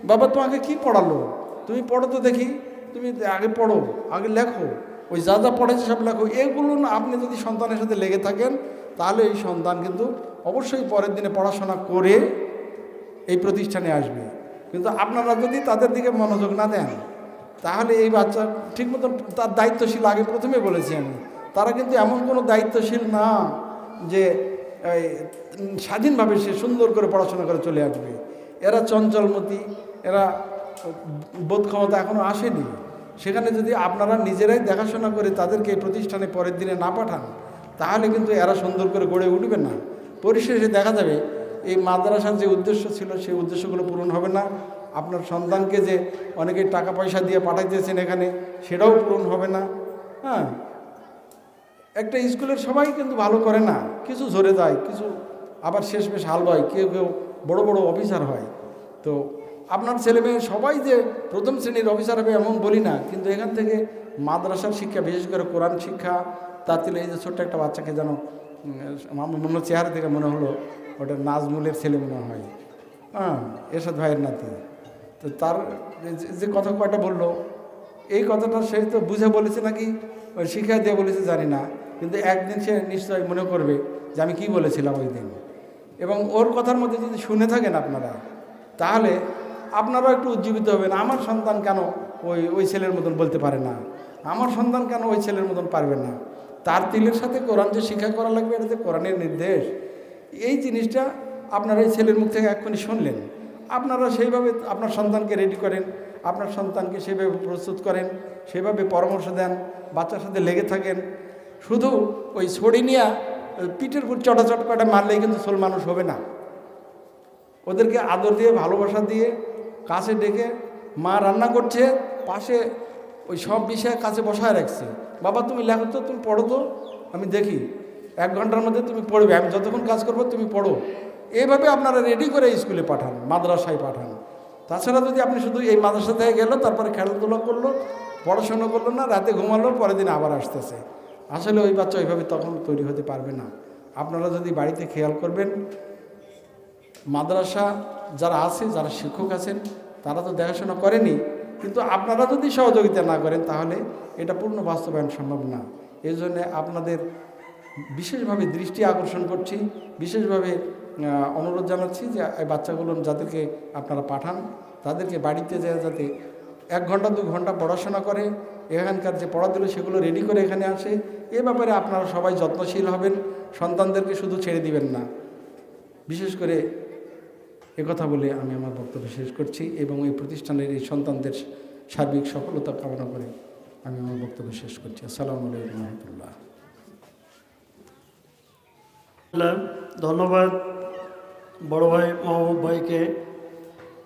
E: বাবা তোমাকে কি পড়ালো, তুমি পড়ো তো দেখি, তুমি আগে পড়ো, আগে লেখো, ওই যা যা পড়েছে সব লেখো। এগুলো না আপনি যদি সন্তানের সাথে লেগে থাকেন, তাহলে এই সন্তান কিন্তু অবশ্যই পরের দিনে পড়াশোনা করে এই প্রতিষ্ঠানে আসবে। কিন্তু আপনারা যদি তাদের দিকে মনোযোগ না দেন, তাহলে এই বাচ্চা ঠিক মতো তার দায়িত্বশীল, আগে প্রথমে বলেছি আমি, তারা কিন্তু এমন কোনো দায়িত্বশীল না যে স্বাধীনভাবে সে সুন্দর করে পড়াশোনা করে চলে আসবে। এরা চঞ্চলমতি, এরা বোধ ক্ষমতা এখনও আসেনি। সেখানে যদি আপনারা নিজেরাই দেখাশোনা করে তাদেরকে এই প্রতিষ্ঠানে পরের দিনে না পাঠান, তাহলে কিন্তু এরা সুন্দর করে গড়ে উঠবে না। পরিশেষে দেখা যাবে এই মাদ্রাসার যে উদ্দেশ্য ছিল, সেই উদ্দেশ্যগুলো পূরণ হবে না। আপনার সন্তানকে যে অনেকে টাকা পয়সা দিয়ে পাঠাইতেছেন এখানে, সেটাও পূরণ হবে না। হ্যাঁ, একটা স্কুলের সবাই কিন্তু ভালো করে না, কিছু ঝরে যায়, কিছু আবার শেষমেশ হাল হয়, কেউ কেউ বড় বড় অফিসার হয়। তো আপনার ছেলে মেয়ে সবাই যে প্রথম শ্রেণীর অফিসার হবে এমন বলি না, কিন্তু এখান থেকে মাদ্রাসার শিক্ষা, বিশেষ করে কোরআন শিক্ষা, তার ছিল এই যে ছোট্ট একটা বাচ্চাকে যেন আমার মনে চেহারা থেকে মনে হলো ওটা নাজমুলের ছেলে মনে হয়, হ্যাঁ, এরশাদ ভাইয়ের নাতি। তো তার যে কথা কয়টা বললো, এই কথাটা সে তো বুঝে বলেছে নাকি ওই শিক্ষা দিয়ে বলেছে জানি না, কিন্তু একদিন সে নিশ্চয়ই মনে করবে যে আমি কি বলেছিলাম ওই দিন। এবং ওর কথার মধ্যে যদি শুনে থাকেন আপনারা, তাহলে আপনারাও একটু উজ্জীবিত হবেন। আমার সন্তান কেন ওই ছেলের মতন বলতে পারে না, আমার সন্তান কেন ওই ছেলের মতন পারবে না। তার তিলের সাথে কোরআন যে শিক্ষা করা লাগবে, এটা যে কোরআনের নির্দেশ, এই জিনিসটা আপনারা এই ছেলের মুখ থেকে এক্ষুনি শুনলেন। আপনারা সেইভাবে আপনার সন্তানকে রেডি করেন, আপনার সন্তানকে সেভাবে প্রস্তুত করেন, সেভাবে পরামর্শ দেন, বাচ্চার সাথে লেগে থাকেন। শুধু ওই ছড়ি নিয়ে পিঠের উপর চটাচট কটা মারলেই কিন্তু সোল মানুষ হবে না। ওদেরকে আদর দিয়ে, ভালোবাসা দিয়ে কাছে ডেকে, মা রান্না করছে পাশে, ওই সব বিষয়ে কাছে বসায় রাখছে, বাবা তুমি লেখো তো, তুমি পড়ো তো, আমি দেখি 1 ঘন্টার মধ্যে তুমি পড়বে, আমি যতক্ষণ কাজ করবো তুমি পড়ো। এইভাবে আপনারা রেডি করে স্কুলে পাঠান, মাদ্রাসায় পাঠান। তাছাড়া যদি আপনি শুধু এই মাদ্রাসা থেকে গেল, তারপরে খেলাধুলা করলো, পড়াশোনা করলো না, রাতে ঘুমালো, পরের দিন আবার আসতেছে, আসলে ওই বাচ্চা ওইভাবে তখন তৈরি হতে পারবে না। আপনারা যদি বাড়িতে খেয়াল করবেন, মাদ্রাসা যারা আছে, যারা শিক্ষক আছেন, তারা তো দেখাশোনা করেনি, কিন্তু আপনারা যদি সহযোগিতা না করেন, তাহলে এটা পূর্ণ বাস্তবায়ন সম্ভব না। এই জন্যে আপনাদের বিশেষভাবে দৃষ্টি আকর্ষণ করছি, বিশেষভাবে অনুরোধ জানাচ্ছি যে এই বাচ্চাগুলো যাদেরকে আপনারা পাঠান, তাদেরকে বাড়িতে যায় যাতে 1 ঘন্টা 2 ঘন্টা পড়াশোনা করে, এখানকার যে পড়া দিল সেগুলো রেডি করে এখানে আসে। এ ব্যাপারে আপনারা সবাই যত্নশীল হবেন, সন্তানদেরকে শুধু ছেড়ে দিবেন না। বিশেষ করে একথা বলে আমি আমার বক্তব্য শেষ করছি এবং এই প্রতিষ্ঠানের এই সন্তানদের সার্বিক সফলতা কামনা করে আমি আমার বক্তব্য শেষ করছি। আসসালামু আলাইকুম রহমতুল্লাহ।
B: ধন্যবাদ বড় ভাই মাহবুব ভাইকে,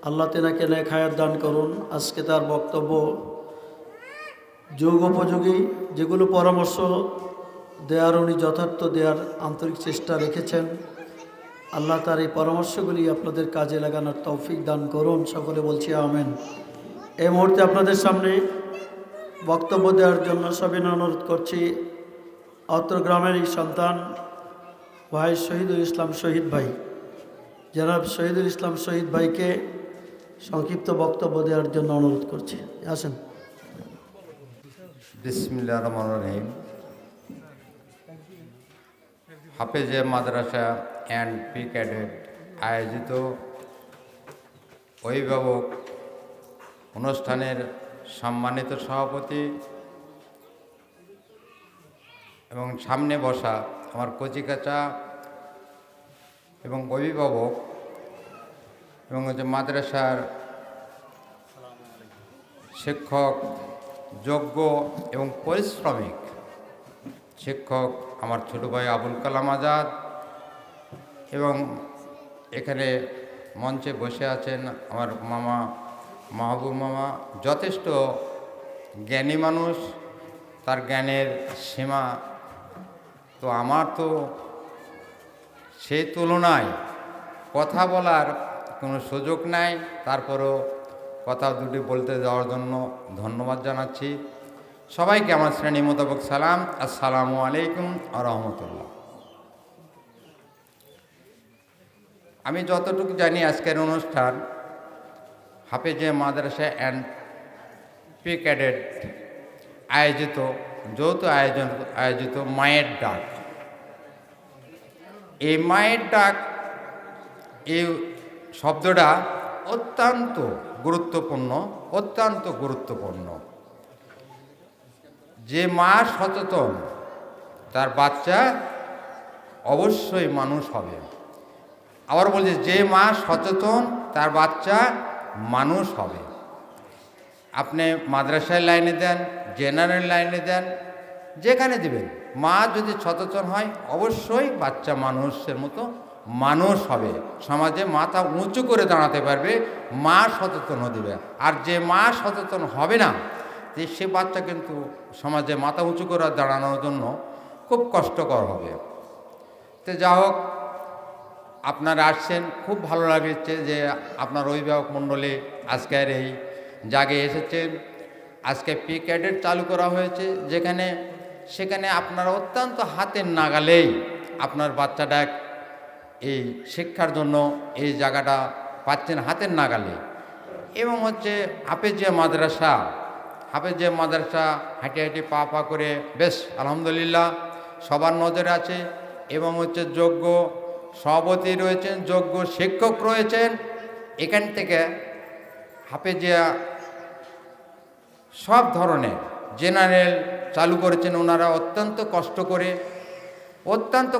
B: আল্লাহ তেনাকে নেক হায়াত দান করুন। আজকে তার বক্তব্য যুগোপযোগী, যেগুলো পরামর্শ দেওয়ার উনি যথার্থ দেওয়ার আন্তরিক চেষ্টা রেখেছেন। আল্লাহ তার এই পরামর্শগুলি আপনাদের কাজে লাগানোর তৌফিক দান করুন। সকলে বলছি আমিন। এই মুহূর্তে আপনাদের সামনে বক্তব্য দেওয়ার জন্য সবিনয় অনুরোধ করছি অত্র গ্রামেরই সন্তান ভাই শহীদুল ইসলাম শহীদ ভাই, জনাব শহীদুল ইসলাম শহীদ ভাইকে সংক্ষিপ্ত বক্তব্য দেওয়ার জন্য অনুরোধ করছি। আসেন।
F: বিসমিল্লাহির রহমানির রহিম। হাফেজে মাদ্রাসা অ্যান্ড পি ক্যাডেট আয়োজিত অভিভাবক অনুষ্ঠানের সম্মানিত সভাপতি এবং সামনে বসা আমার কচিকাচা এবং অভিভাবক এবং মাদ্রাসার শিক্ষক, যোগ্য এবং পরিশ্রমিক শিক্ষক আমার ছোট ভাই আবুল কালাম আজাদ এবং এখানে মঞ্চে বসে আছেন আমার মামা মাহবুব মামা, যথেষ্ট জ্ঞানী মানুষ, তার জ্ঞানের সীমা তো আমার তো সেই তুলনায় কথা বলার কোনো সুযোগ নাই, তারপরও কথা দুটি বলতে যাওয়ার জন্য ধন্যবাদ জানাচ্ছি সবাইকে। আমার শ্রেণী মোতাবেক সালাম, আসসালামু আলাইকুম আ রহমতুল্লাহ। আমি যতটুকু জানি আজকের অনুষ্ঠান হাফেজে মাদ্রাসা অ্যান্ড পি ক্যাডেট আয়োজিত যৌথ আয়োজিত মায়ের ডাক। এই মায়ের ডাক এই শব্দটা অত্যন্ত গুরুত্বপূর্ণ। যে মা সচেতন তার বাচ্চা অবশ্যই মানুষ হবে। আবার বলছে যে মা সচেতন তার বাচ্চা মানুষ হবে। আপনি মাদ্রাসায় লাইনে দেন, জেনারেল লাইনে দেন, যেখানে দেবেন, মা যদি সচেতন হয় অবশ্যই বাচ্চা মানুষের মতো মানুষ হবে, সমাজে মাথা উঁচু করে দাঁড়াতে পারবে, মা সচেতন দিবে। আর যে মা সচেতন হবে না, সে বাচ্চা কিন্তু সমাজে মাথা উঁচু করে দাঁড়ানোর জন্য খুব কষ্টকর হবে। তো যা হোক, আপনারা আসছেন, খুব ভালো লাগছে যে আপনার অভিভাবক মণ্ডলী আজকের এই জাগে এসেছেন। আজকে পি ক্যাডেট চালু করা হয়েছে, সেখানে আপনারা অত্যন্ত হাতের নাগালেই আপনার বাচ্চাটা এই শিক্ষার জন্য এই জায়গাটা পাচ্ছেন হাতের নাগালে। এবং হাফেজে মাদ্রাসা হাঁটি হাঁটি পা করে বেশ আলহামদুলিল্লাহ সবার নজরে আছে। এবং যোগ্য সভাপতি রয়েছেন, যোগ্য শিক্ষক রয়েছেন। এখান থেকে হাফেজিয়া সব ধরনের জেনারেল চালু করেছেন ওনারা অত্যন্ত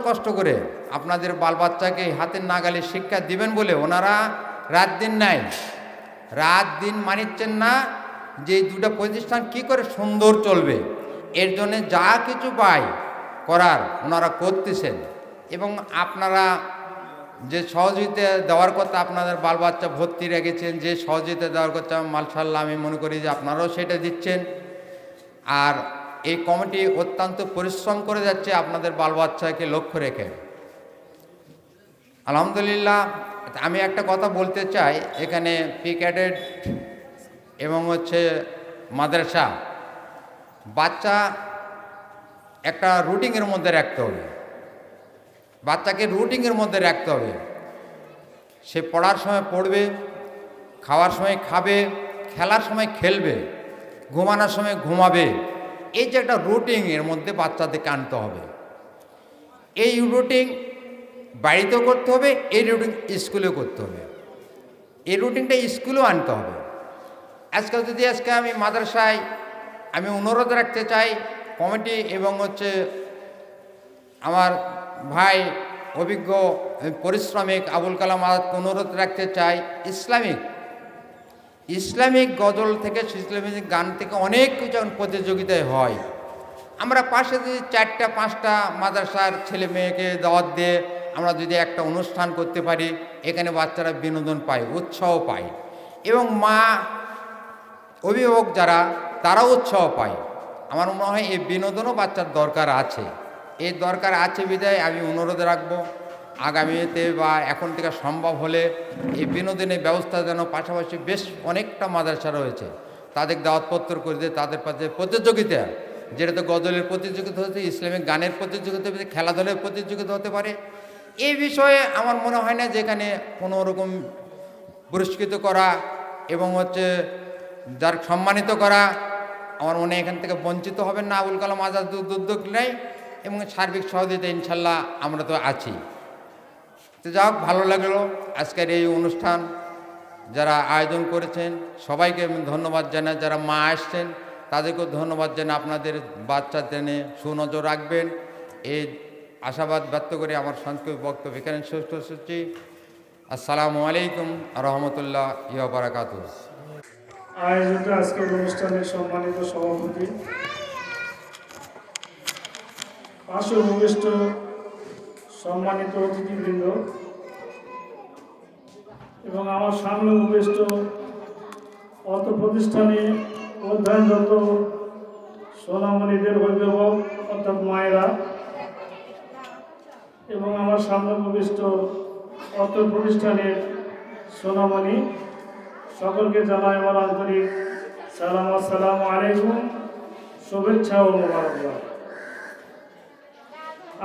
F: কষ্ট করে আপনাদের বাল বাচ্চাকে হাতের নাগালে শিক্ষা দিবেন বলে ওনারা রাত দিন মানিচ্ছেন না যে দুটো প্রতিষ্ঠান কি করে সুন্দর চলবে, এর জন্য যা কিছু পায় করার ওনারা করতেছেন। এবং আপনারা যে সহযোগিতা দেওয়ার কথা, আপনাদের বাল বাচ্চা ভর্তি রেখেছেন, যে সহযোগিতা দেওয়ার কথা মাশাআল্লাহ আমি মনে করি যে আপনারাও সেটা দিচ্ছেন। আর এই কমিটি অত্যন্ত পরিশ্রম করে যাচ্ছে আপনাদের বাল বাচ্চাকে লক্ষ্য রেখে, আলহামদুলিল্লাহ। আমি একটা কথা বলতে চাই, এখানে পি ক্যাডেট এবং মাদ্রাসা বাচ্চা একটা রুটিনের মধ্যে রাখতে হবে, বাচ্চাকে রুটিনের মধ্যে রাখতে হবে। সে পড়ার সময় পড়বে, খাওয়ার সময় খাবে, খেলার সময় খেলবে, ঘুমানোর সময় ঘুমাবে। এই যে একটা রুটিন এর মধ্যে বাচ্চাদেরকে আনতে হবে। এই রুটিন বাড়িতেও করতে হবে, এই রুটিন স্কুলেও করতে হবে, এই রুটিনটা স্কুলেও আনতে হবে। আজকে আমি মাদ্রাসায় আমি অনুরোধ রাখতে চাই কমিটি এবং আমার ভাই অভিজ্ঞ পরিশ্রমিক আবুল কালাম আজাদকে অনুরোধ রাখতে চাই, ইসলামিক গজল থেকে ইসলামিক গান থেকে অনেক কিছু প্রতিযোগিতায় হয়। আমরা পাশে যদি 4-5টা মাদ্রাসার ছেলে মেয়েকে দাওয়াত দিয়ে আমরা যদি একটা অনুষ্ঠান করতে পারি, এখানে বাচ্চারা বিনোদন পায়, উৎসাহ পায় এবং মা অভিভাবক যারা তারাও উৎসাহ পায়। আমার মনে হয় এই বিনোদনও বাচ্চার দরকার আছে। এই দরকার আছে বিধায় আমি অনুরোধ রাখবো আগামীতে বা এখন থেকে সম্ভব হলে এই বিনোদনের ব্যবস্থা যেন পাশাপাশি বেশ অনেকটা মাদ্রাসা রয়েছে, তাদের দাওয়াতপত্র করে দিয়ে তাদের পাশে প্রতিযোগিতা, যেটা তো গজলের প্রতিযোগিতা হতে, ইসলামিক গানের প্রতিযোগিতা হতে, খেলাধুলার প্রতিযোগিতা হতে পারে। এই বিষয়ে আমার মনে হয় না যে এখানে কোনো রকম পুরস্কৃত করা এবং যার সম্মানিত করা, আমার মনে হয় এখান থেকে বঞ্চিত হবেন না আবুল কালাম আজাদ উদ্যোগ নেয়, এবং সার্বিক সহযোগিতা ইনশাল্লাহ আমরা তো আছি। তো যাই হোক, ভালো লাগলো আজকের এই অনুষ্ঠান যারা আয়োজন করেছেন সবাইকে আমি ধন্যবাদ জানাই। যারা মা আসছেন তাদেরকেও ধন্যবাদ জানাই। আপনাদের বাচ্চাদের নিয়ে সুনজর রাখবেন, এই আশাবাদ ব্যক্ত করে আমার সংক্ষিপ্ত বক্তব্য এখানে শেষ করছি। আসসালামু আলাইকুম রহমতুল্লাহ ইয়া বারাকাতুহু।
G: আয়োজিত আজকের অনুষ্ঠানের সম্মানিত সভাপতি, পাশে উপবিষ্ট সম্মানিত অতিথিবৃন্দ এবং আমার সামনে উপবিষ্ট অত প্রতিষ্ঠানে অধ্যয়নরত সোনামণিদের অভিভাবক অর্থাৎ মায়েরা এবং আমার সামনে উপবিষ্ট অত প্রতিষ্ঠানের সোনামণি, সকলকে জানাই আমার আন্তরিক সালাম। আসসালামু আলাইকুম, শুভেচ্ছা ও মোবারকবাদ।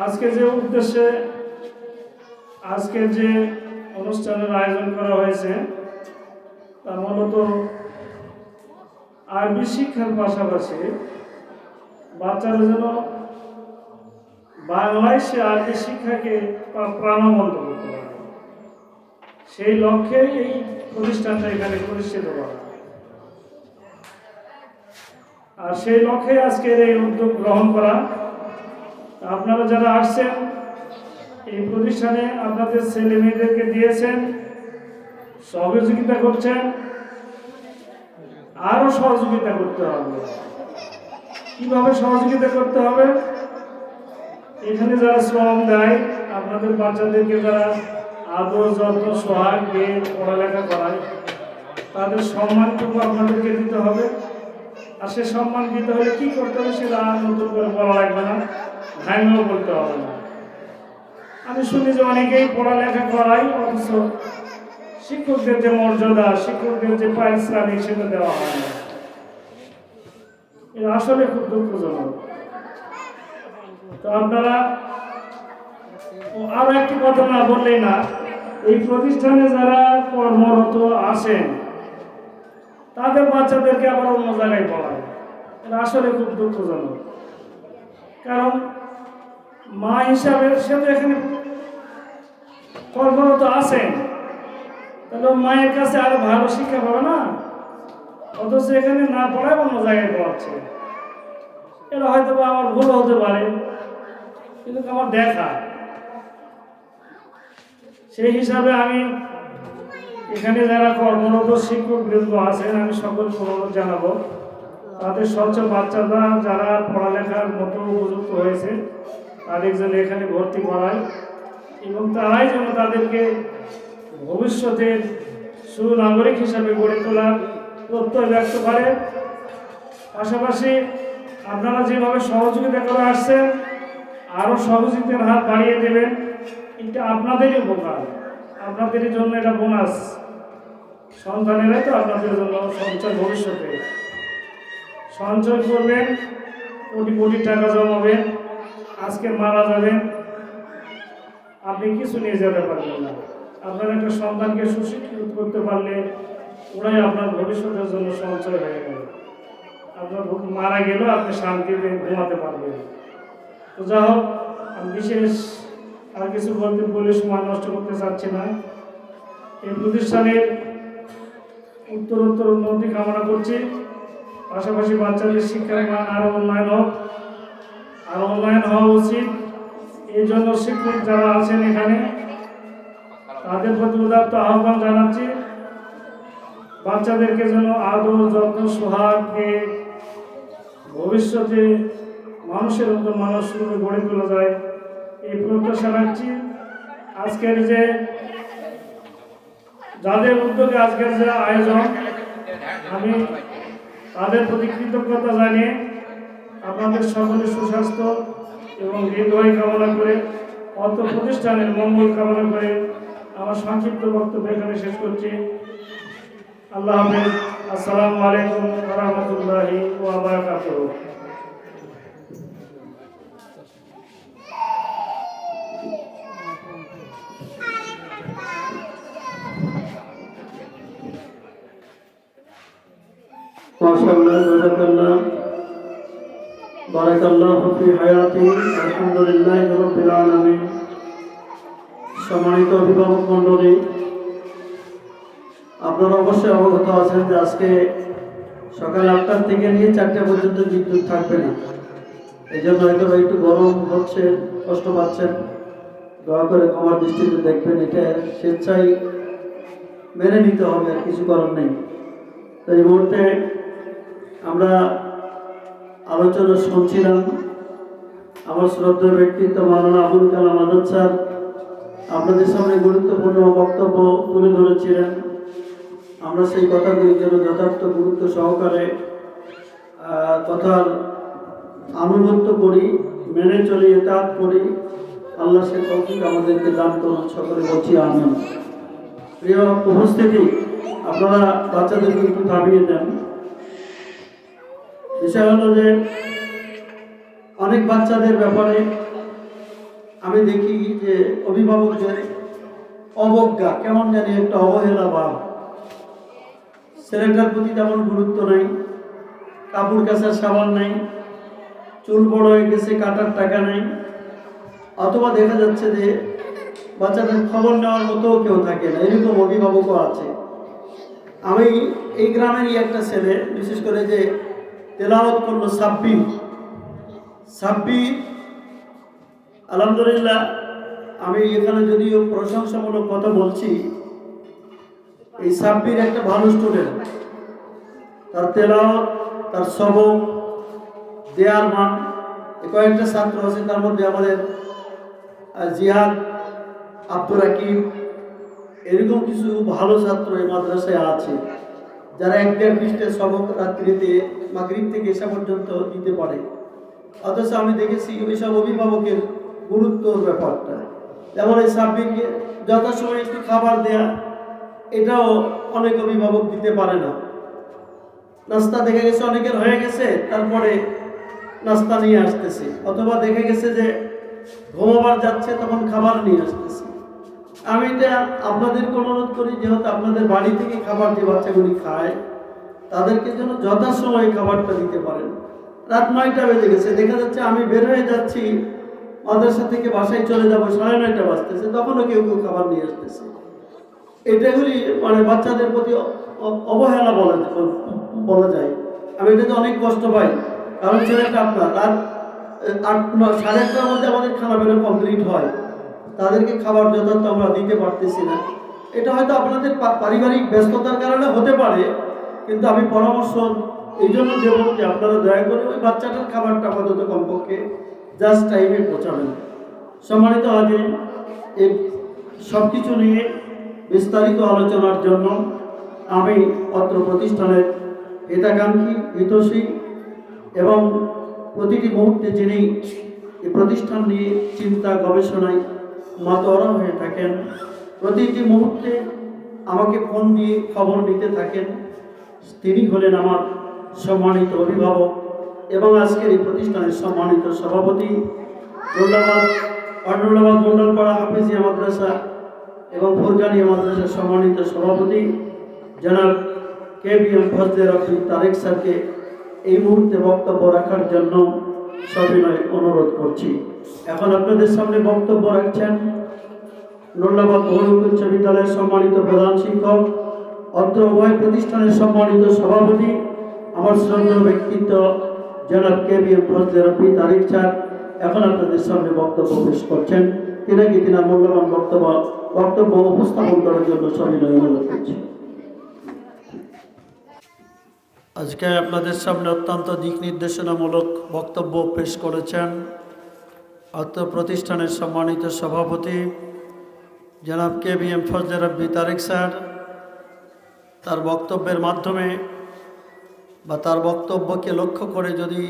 G: আজকে যে উদ্দেশ্যে আজকে যে অনুষ্ঠানের আয়োজন করা হয়েছে তা মূলত আরবি শিক্ষার পাশাপাশি বাচ্চারা যেন বাংলায় সে আরবি শিক্ষাকে প্রাণবন্ত করতে পারে, সেই লক্ষ্যে এই প্রতিষ্ঠানটা এখানে প্রতিষ্ঠিত করা। আর সেই লক্ষ্যে আজকের এই উদ্যোগ গ্রহণ করা। আপনারা যারা আসছেন এই প্রতিষ্ঠানে আপনাদের ছেলে মেয়েদেরকে দিয়েছেন, সহযোগিতা করছেন, আরো সহযোগিতা করতে হবে। কিভাবে সহযোগিতা করতে হবে? এখানে যারা শ্রম দেয়, আপনাদের বাচ্চাদেরকে যারা আদর যত্ন সোহাগ দিয়ে পড়ালেখা করায়, তাদের সম্মানটুকু আপনাদেরকে দিতে হবে। আর সে সম্মান দিতে হলে কি করতে হবে সেটা আর নতুন করে বলা লাগবে না, ভাঙেও বলতে হবে না। আমি শুনি যে অনেকেই পড়ালেখা করাই, অথচ শিক্ষকদের যে মর্যাদা, শিক্ষকদের যে পারিশ্রমিক সেটা দেওয়া হয় না। এটা আসলে খুব দুঃখজনক। তো আপনারা আরো একটি কথা না বললেই না, এই প্রতিষ্ঠানে যারা কর্মরত আছেন তাদের বাচ্চাদেরকে আবার অন্য জায়গায় পড়ায়, এটা আসলে খুব দুঃখজনক। কারণ মা হিসাবে সে তো এখানে কর্মরত আছেন, তাহলে মায়ের কাছে আরো ভালো শিক্ষা পাবে না, অথচ এখানে না পড়ায় অন্য জায়গায় পড়াচ্ছে। এটা হয়তো বা আমার ভুল হতে পারে, কিন্তু আমার দেখা সেই হিসাবে আমি এখানে যারা কর্মরত শিক্ষক বৃন্দ আছেন আমি সকলকে অনুরোধ জানাবো, তাদের স্বচ্ছ বাচ্চারা যারা পড়ালেখার মতো উপযুক্ত হয়েছে তাদের যেন এখানে ভর্তি করায় এবং তারাই যেন তাদেরকে ভবিষ্যতের সুনাগরিক হিসাবে গড়ে তোলার প্রত্যয় ব্যক্ত করে। পাশাপাশি আপনারা যেভাবে সহযোগিতা করে আসছেন আরও সহযোগিতার হাত বাড়িয়ে দেবেন, এটা আপনাদেরই উপকার, আপনাদেরই জন্য এটা বোনাস। সন্তানেরাই তো আপনাদের জন্য সঞ্চয়, ভবিষ্যতে সঞ্চয় করবেন, কোটি কোটি টাকা জমাবেন, আজকে মারা যাবেন আপনি কিছু নিয়ে যেতে পারবেন না। আপনার একটা সন্তানকে সুশিক্ষিত করতে পারলে ওরাই আপনার ভবিষ্যতের জন্য সঞ্চয় হয়ে গেল। আপনার মারা গেলেও আপনি শান্তিতে ঘুমাতে পারবেন। তো যা হোক, আমি বিশেষ আর কিছু বলে সময় নষ্ট করতে চাচ্ছি না। এই প্রতিষ্ঠানের উত্তরোত্তর উন্নতি কামনা করছি। পাশাপাশি বাচ্চাদের শিক্ষার মান আরও উন্নয়ন হওয়া উচিত। এই জন্য শিক্ষক যারা আছেন এখানে তাদের প্রতি উদাত্ত আহ্বান জানাচ্ছি, বাচ্চাদেরকে যেন আদর যত্ন সোহাগ দিয়ে ভবিষ্যতে মানুষের মতো মানুষ রূপে গড়ে তোলা যায় এই প্রত্যাশা রাখছি। আজকের যে যাদের উদ্যোগে আজকের যে আয়োজন, আমি তাদের প্রতি কৃতজ্ঞতা জানিয়ে আপনাদের সকলের সুস্বাস্থ্য এবং দীর্ঘায়ু কামনা করে, অর্থ প্রতিষ্ঠানের মঙ্গল কামনা করে আমার সংক্ষিপ্ত বক্তব্য এখানে শেষ করছি। আল্লাহ হাফেজ। আসসালামু আলাইকুম ওয়া রাহমাতুল্লাহি ওয়া বারাকাতুহু। মাশাআল্লাহ, জাযাকাল্লাহ, বারাকাল্লাহু ফি হায়াতি, আলহামদুলিল্লাহি রাব্বিল আলামিন। সম্মানিত অভিভাবক মণ্ডলী, আপনারা অবশ্যই অবগত আছেন যে আজকে সকাল 8টা থেকে নিয়ে 4টা পর্যন্ত বিদ্যুৎ থাকবে না। এই জন্য হয়তো একটু গরম হচ্ছে, কষ্ট পাচ্ছেন, দয়া করে ক্ষমার দৃষ্টিতে দেখবেন। এটা স্বেচ্ছায় মেনে নিতে হবে, আর কিছু করার নেই। তো এই মুহূর্তে আমরা আলোচনা শুনছিলাম। আমার শ্রদ্ধেয় ব্যক্তিত্ব মাওলানা আবুল কালাম আজাদ স্যার আপনাদের সামনে গুরুত্বপূর্ণ বক্তব্য তুলে ধরেছিলেন। আমরা সেই কথাগুলির জন্য যথার্থ গুরুত্ব সহকারে কথার আনুগত্য করি, মেনে চলি, ইতাআত করি। আল্লাহ সে তৌফিক আমাদেরকে দান করুন, সকলে বলছি আমিন। প্রিয় উপস্থিতি, আপনারা বাচ্চাদেরকে একটু থামিয়ে দেন। বিষয় হলো যে অনেক বাচ্চাদের ব্যাপারে আমি দেখি যে অভিভাবকদের অবজ্ঞা, কেমন জানি একটা অবহেলা ভাব। ছেলেটার প্রতি তেমন গুরুত্ব নেই, কাপড় কাচার সাবান নেই, চুল বড় হয়ে গেছে, কাটার টাকা নেই, অথবা দেখা যাচ্ছে যে বাচ্চাদের খবর নেওয়ার মতো কেউ থাকে না, এরকম অভিভাবকও আছে। আমি এই গ্রামেরই একটা ছেলে, বিশেষ করে যে তেলাওয়াত করলো সাব্বির, আলহামদুলিল্লাহ। আমি এখানে যদিও প্রশংসামূলক কথা বলছি, এই সাব্বির একটা ভালো স্টুডেন্ট। তার তেলাওয়াত, তার সবক দেয়ার মান, কয়েকটা ছাত্র আছে, তার মধ্যে আমাদের জিহাদ, আব্দুর রাকিব, এরকম কিছু ভালো ছাত্র এই মাদ্রাসায় আছে, যারা 1-1.5 পৃষ্ঠা সবক রাত্রিতে মাগরিব থেকে এসা পর্যন্ত দিতে পারে। অথচ আমি দেখেছি ওইসব অভিভাবকের গুরুত্বর ব্যাপারটা, যেমন এই সাব্বিরকে যথাসময়ে একটু খাবার দেয়া, এটাও অনেক অভিভাবক দিতে পারে না। নাস্তা দেখা গেছে অনেকের হয়ে গেছে, তারপরে নাস্তা নিয়ে আসতেছে, অথবা দেখা গেছে যে ঘুমাবার যাচ্ছে তখন খাবার নিয়ে আসতেছে। আমি এটা আপনাদেরকে অনুরোধ করি, যেহেতু আপনাদের বাড়ি থেকে খাবার যে বাচ্চাগুলি খায়, তাদেরকে যেন যথাসময়ে খাবারটা দিতে পারেন। রাত 9টা বেজে গেছে, দেখা যাচ্ছে আমি বের হয়ে যাচ্ছি মাদ্রাসা থেকে, বাসায় চলে যাবো, 9:30 বাজতেছে, তখনও কেউ কেউ খাবার নিয়ে আসতেছে। এটাগুলি মানে বাচ্চাদের প্রতি অবহেলা বলা যায়। আমি এটাতে অনেক কষ্ট পাই, কারণ ছেলেটা আপনার রাত 8-9-8:30টার মধ্যে আমাদের খানা বেরো কমপ্লিট হয়, তাদেরকে খাবার যথার্থ আমরা দিতে পারতেছি না। এটা হয়তো আপনাদের পারিবারিক ব্যস্ততার কারণে হতে পারে, কিন্তু আমি পরামর্শ এই জন্য দেবো যে আপনারা দয়া করে ওই বাচ্চাটার খাবারটা আপাতত কমপক্ষে জাস্ট টাইমে পৌঁছাবেন। সম্মানিত হাজির, এই সব কিছু নিয়ে বিস্তারিত আলোচনার জন্য আমি অত্র প্রতিষ্ঠানের হিতাকাঙ্ক্ষী, হিতৈষী এবং প্রতিটি মুহূর্তে যিনি এই প্রতিষ্ঠান নিয়ে চিন্তা গবেষণায় মাতোয়ারা হয়ে থাকেন, প্রতিটি মুহূর্তে আমাকে ফোন দিয়ে খবর নিতে থাকেন, তিনি হলেন আমার সম্মানিত অভিভাবক এবং আজকের এই প্রতিষ্ঠানের সম্মানিত সভাপতি, নুরুল্লাবাদ মন্ডলপাড়া হাফিজিয়া মাদ্রাসা এবং ফুরকানিয়া মাদ্রাসার সম্মানিত সভাপতি জনাব কেবিএম ফজলে রাব্বি তারেক স্যারকে এই মুহূর্তে বক্তব্য রাখার জন্য সবিনয় অনুরোধ করছি। এখন আপনাদের সামনে বক্তব্য রাখছেন নুরুল্লাবাদ বহুমুখী উচ্চ বিদ্যালয়ের সম্মানিত প্রধান শিক্ষক, অত্র উভয় প্রতিষ্ঠানের সম্মানিত সভাপতি, আমার শ্রদ্ধেয় ব্যক্তিত্ব জনাব কেবিএম ফজলে রাব্বি তারেক স্যার এখন আপনাদের সামনে বক্তব্য পেশ করছেন। তিনার মূল্যবান বক্তব্য উপস্থাপন করার জন্য সবিনয় অনুরোধ করছি। আজকে আপনাদের সামনে অত্যন্ত দিক নির্দেশনামূলক বক্তব্য পেশ করেছেন অত্র প্রতিষ্ঠানের সম্মানিত সভাপতি জনাব কেবিএম ফজলে রাব্বি তারেক স্যার। তার বক্তব্যের মাধ্যমে বা তার বক্তব্যকে লক্ষ্য করে যদি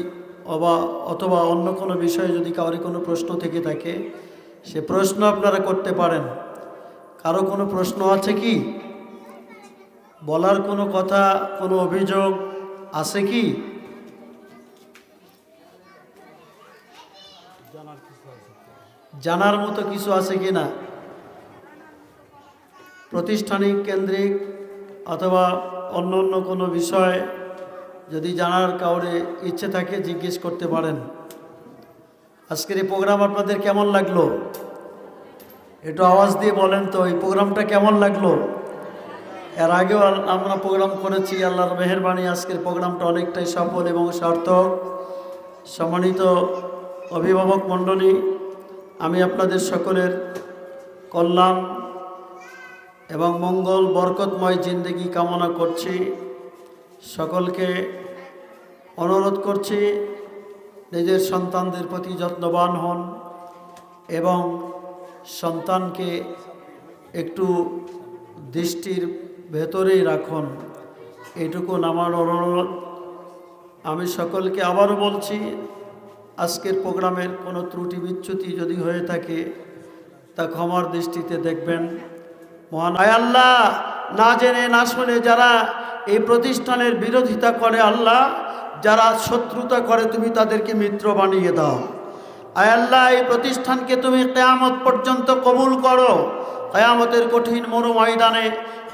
G: অথবা অন্য কোনো বিষয়ে যদি কারো কোনো প্রশ্ন থেকে থাকে, সে প্রশ্ন আপনারা করতে পারেন। কারো কোনো প্রশ্ন আছে কি?
B: বলার কোনো কথা, কোনো অভিযোগ আছে কি? জানার মতো কিছু আছে কি না? প্রতিষ্ঠানিক কেন্দ্রিক অথবা অন্য অন্য কোনো বিষয় যদি জানার কাউরে ইচ্ছে থাকে জিজ্ঞেস করতে পারেন। আজকের এই প্রোগ্রাম আপনাদের কেমন লাগলো? একটু আওয়াজ দিয়ে বলেন তো, এই প্রোগ্রামটা কেমন লাগলো? এর আগেও আমরা প্রোগ্রাম করেছি, আল্লাহর মেহেরবানি আজকের প্রোগ্রামটা অনেকটাই সফল এবং সার্থক। সম্মানিত অভিভাবক মণ্ডলী, আমি আপনাদের সকলের কল্যাণ এবং মঙ্গল বরকতময় জিন্দেগি কামনা করছি। সকলকে অনুরোধ করছি নিজের সন্তানদের প্রতি যত্নবান হন এবং সন্তানকে একটু দৃষ্টির ভেতরেই রাখুন, এইটুকুন আমার অনুরোধ। আমি সকলকে আবারও বলছি, আজকের প্রোগ্রামের কোনো ত্রুটি বিচ্যুতি যদি হয়ে থাকে তা ক্ষমার দৃষ্টিতে দেখবেন। মহান আল্লাহ, না জেনে না শুনে যারা এই প্রতিষ্ঠানের বিরোধিতা করে, আল্লাহ যারা শত্রুতা করে, তুমি তাদেরকে মিত্র বানিয়ে দাও। আল্লাহ, এই প্রতিষ্ঠানকে তুমি কিয়ামত পর্যন্ত কবুল করো। কিয়ামতের কঠিন মরু ময়দানে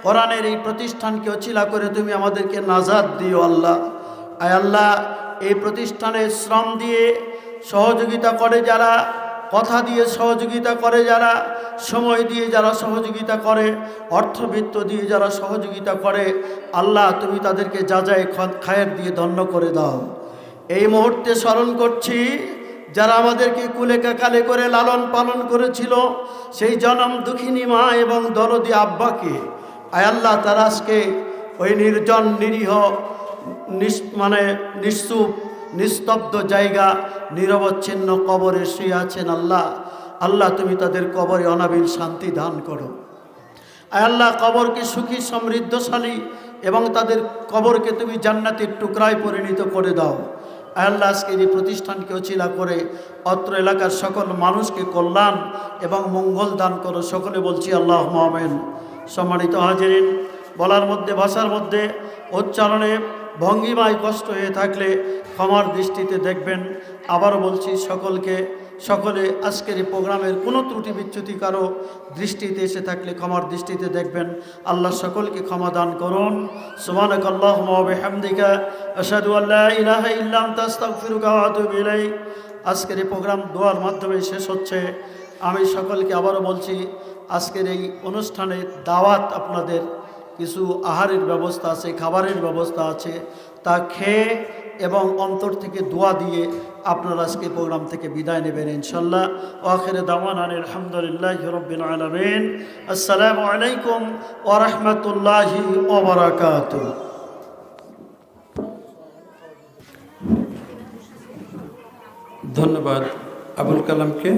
B: কোরআনের এই প্রতিষ্ঠানকে অছিলা করে তুমি আমাদেরকে নাজাত দিও। আল্লাহ আল্লাহ, এই প্রতিষ্ঠানে শ্রম দিয়ে সহযোগিতা করে যারা, কথা দিয়ে সহযোগিতা করে যারা, সময় দিয়ে যারা সহযোগিতা করে, অর্থবিত্ত দিয়ে যারা সহযোগিতা করে, আল্লাহ তুমি তাদেরকে যাজায় খায়ের দিয়ে ধন্য করে দাও। এই মুহূর্তে স্মরণ করছি যারা আমাদেরকে কুলে কাকালে করে লালন পালন করেছিল, সেই জনম দুঃখিনী মা এবং দরদি আব্বাকে। আল্লাহ, তারা আজকে ওই নির্জন নিরীহ নিশ্চুপ নিস্তব্ধ জায়গা, নিরবচ্ছিন্ন কবরে শুয়ে আছেন। আল্লাহ তুমি তাদের কবরে অনাবিল শান্তি দান করো। আল্লাহ, কবরকে সুখী সমৃদ্ধশালী এবং তাদের কবরকে তুমি জান্নাতের টুকরায় পরিণত করে দাও। আল্লাহ, আজকের এই প্রতিষ্ঠানকে অছিলা করে অত্র এলাকার সকল মানুষকে কল্যাণ এবং মঙ্গল দান করো। সকলে বলছি আল্লাহুম্মা আমিন। সম্মানিত হাজিরিন, বলার মধ্যে, ভাষার মধ্যে, উচ্চারণে, ভঙ্গিমায় কষ্ট হয়ে থাকলে ক্ষমার দৃষ্টিতে দেখবেন। আবারও বলছি সকলে আজকের এই প্রোগ্রামের কোনো ত্রুটি বিচ্যুতি কারো দৃষ্টিতে এসে থাকলে ক্ষমার দৃষ্টিতে দেখবেন। আল্লাহ সকলকে ক্ষমা দান করুন। সুবহানাকাল্লাহুম্মা ওয়া বিহামদিকা আশহাদু আল্লা ইলাহা ইল্লা আনতা আস্তাগফিরুকা ওয়া আতুবু ইলাইক। আজকের এই প্রোগ্রাম দোয়ার মাধ্যমে শেষ হচ্ছে। আমি সকলকে আবারও বলছি, আজকের এই অনুষ্ঠানে দাওয়াত, আপনাদের কিছু আহারের ব্যবস্থা আছে, খাবারের ব্যবস্থা আছে, তা খেয়ে এবং অন্তর থেকে দোয়া দিয়ে আপনারা আজকে প্রোগ্রাম থেকে বিদায় নেবেন ইনশাল্লাহ। আখির দাওয়ানা আলহামদুলিল্লাহি রাব্বিল আলামিন। আসসালামু আলাইকুম ওয়া রাহমাতুল্লাহি ওয়া বারাকাতুহু।
H: ধন্যবাদ আবুল কালামকে।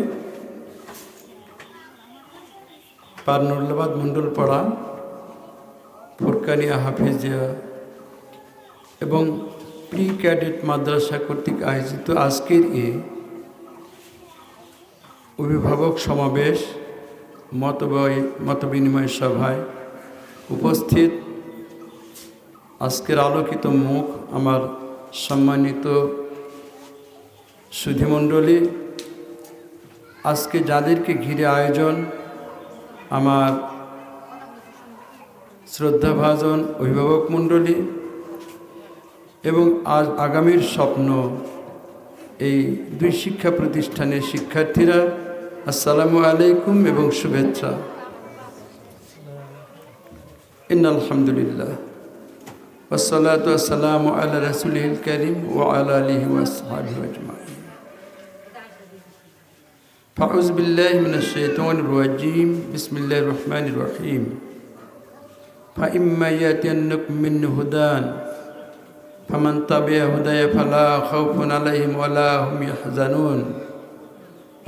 H: পারনুল্লাবাদ মণ্ডল পাড়া ফুরকানিয়া হাফিজিয়া এবং প্রি ক্যাডেট মাদ্রাসা কর্তৃক আয়োজিত আজকের এই অভিভাবক সমাবেশ মতবিনিময় সভায় উপস্থিত আজকের আলোকিত মুখ আমার সম্মানিত সুধীমণ্ডলী, আজকে যাদেরকে ঘিরে আয়োজন, আমার শ্রদ্ধাভাজন অভিভাবক মণ্ডলী এবং আজ আগামীর স্বপ্ন এই দুই শিক্ষা প্রতিষ্ঠানের শিক্ষার্থীরা, আসসালামু আলাইকুম এবং শুভেচ্ছা। ইন্নাল হামদুলিল্লাহ ওয়াসসালাতু ওয়াসসালামু আলা রাসূলিল কারীম ওয়া আলা আলিহি ওয়া আসহাবিহি আজমাইন। ফাউযু বিল্লাহি মিনাশ শাইতানির রাজীম। বিসমিল্লাহির রহমানির রহিম। فإما يأتينكم مني هدى فمن تبع هداي فلا خوف عليهم ولا هم يحزنون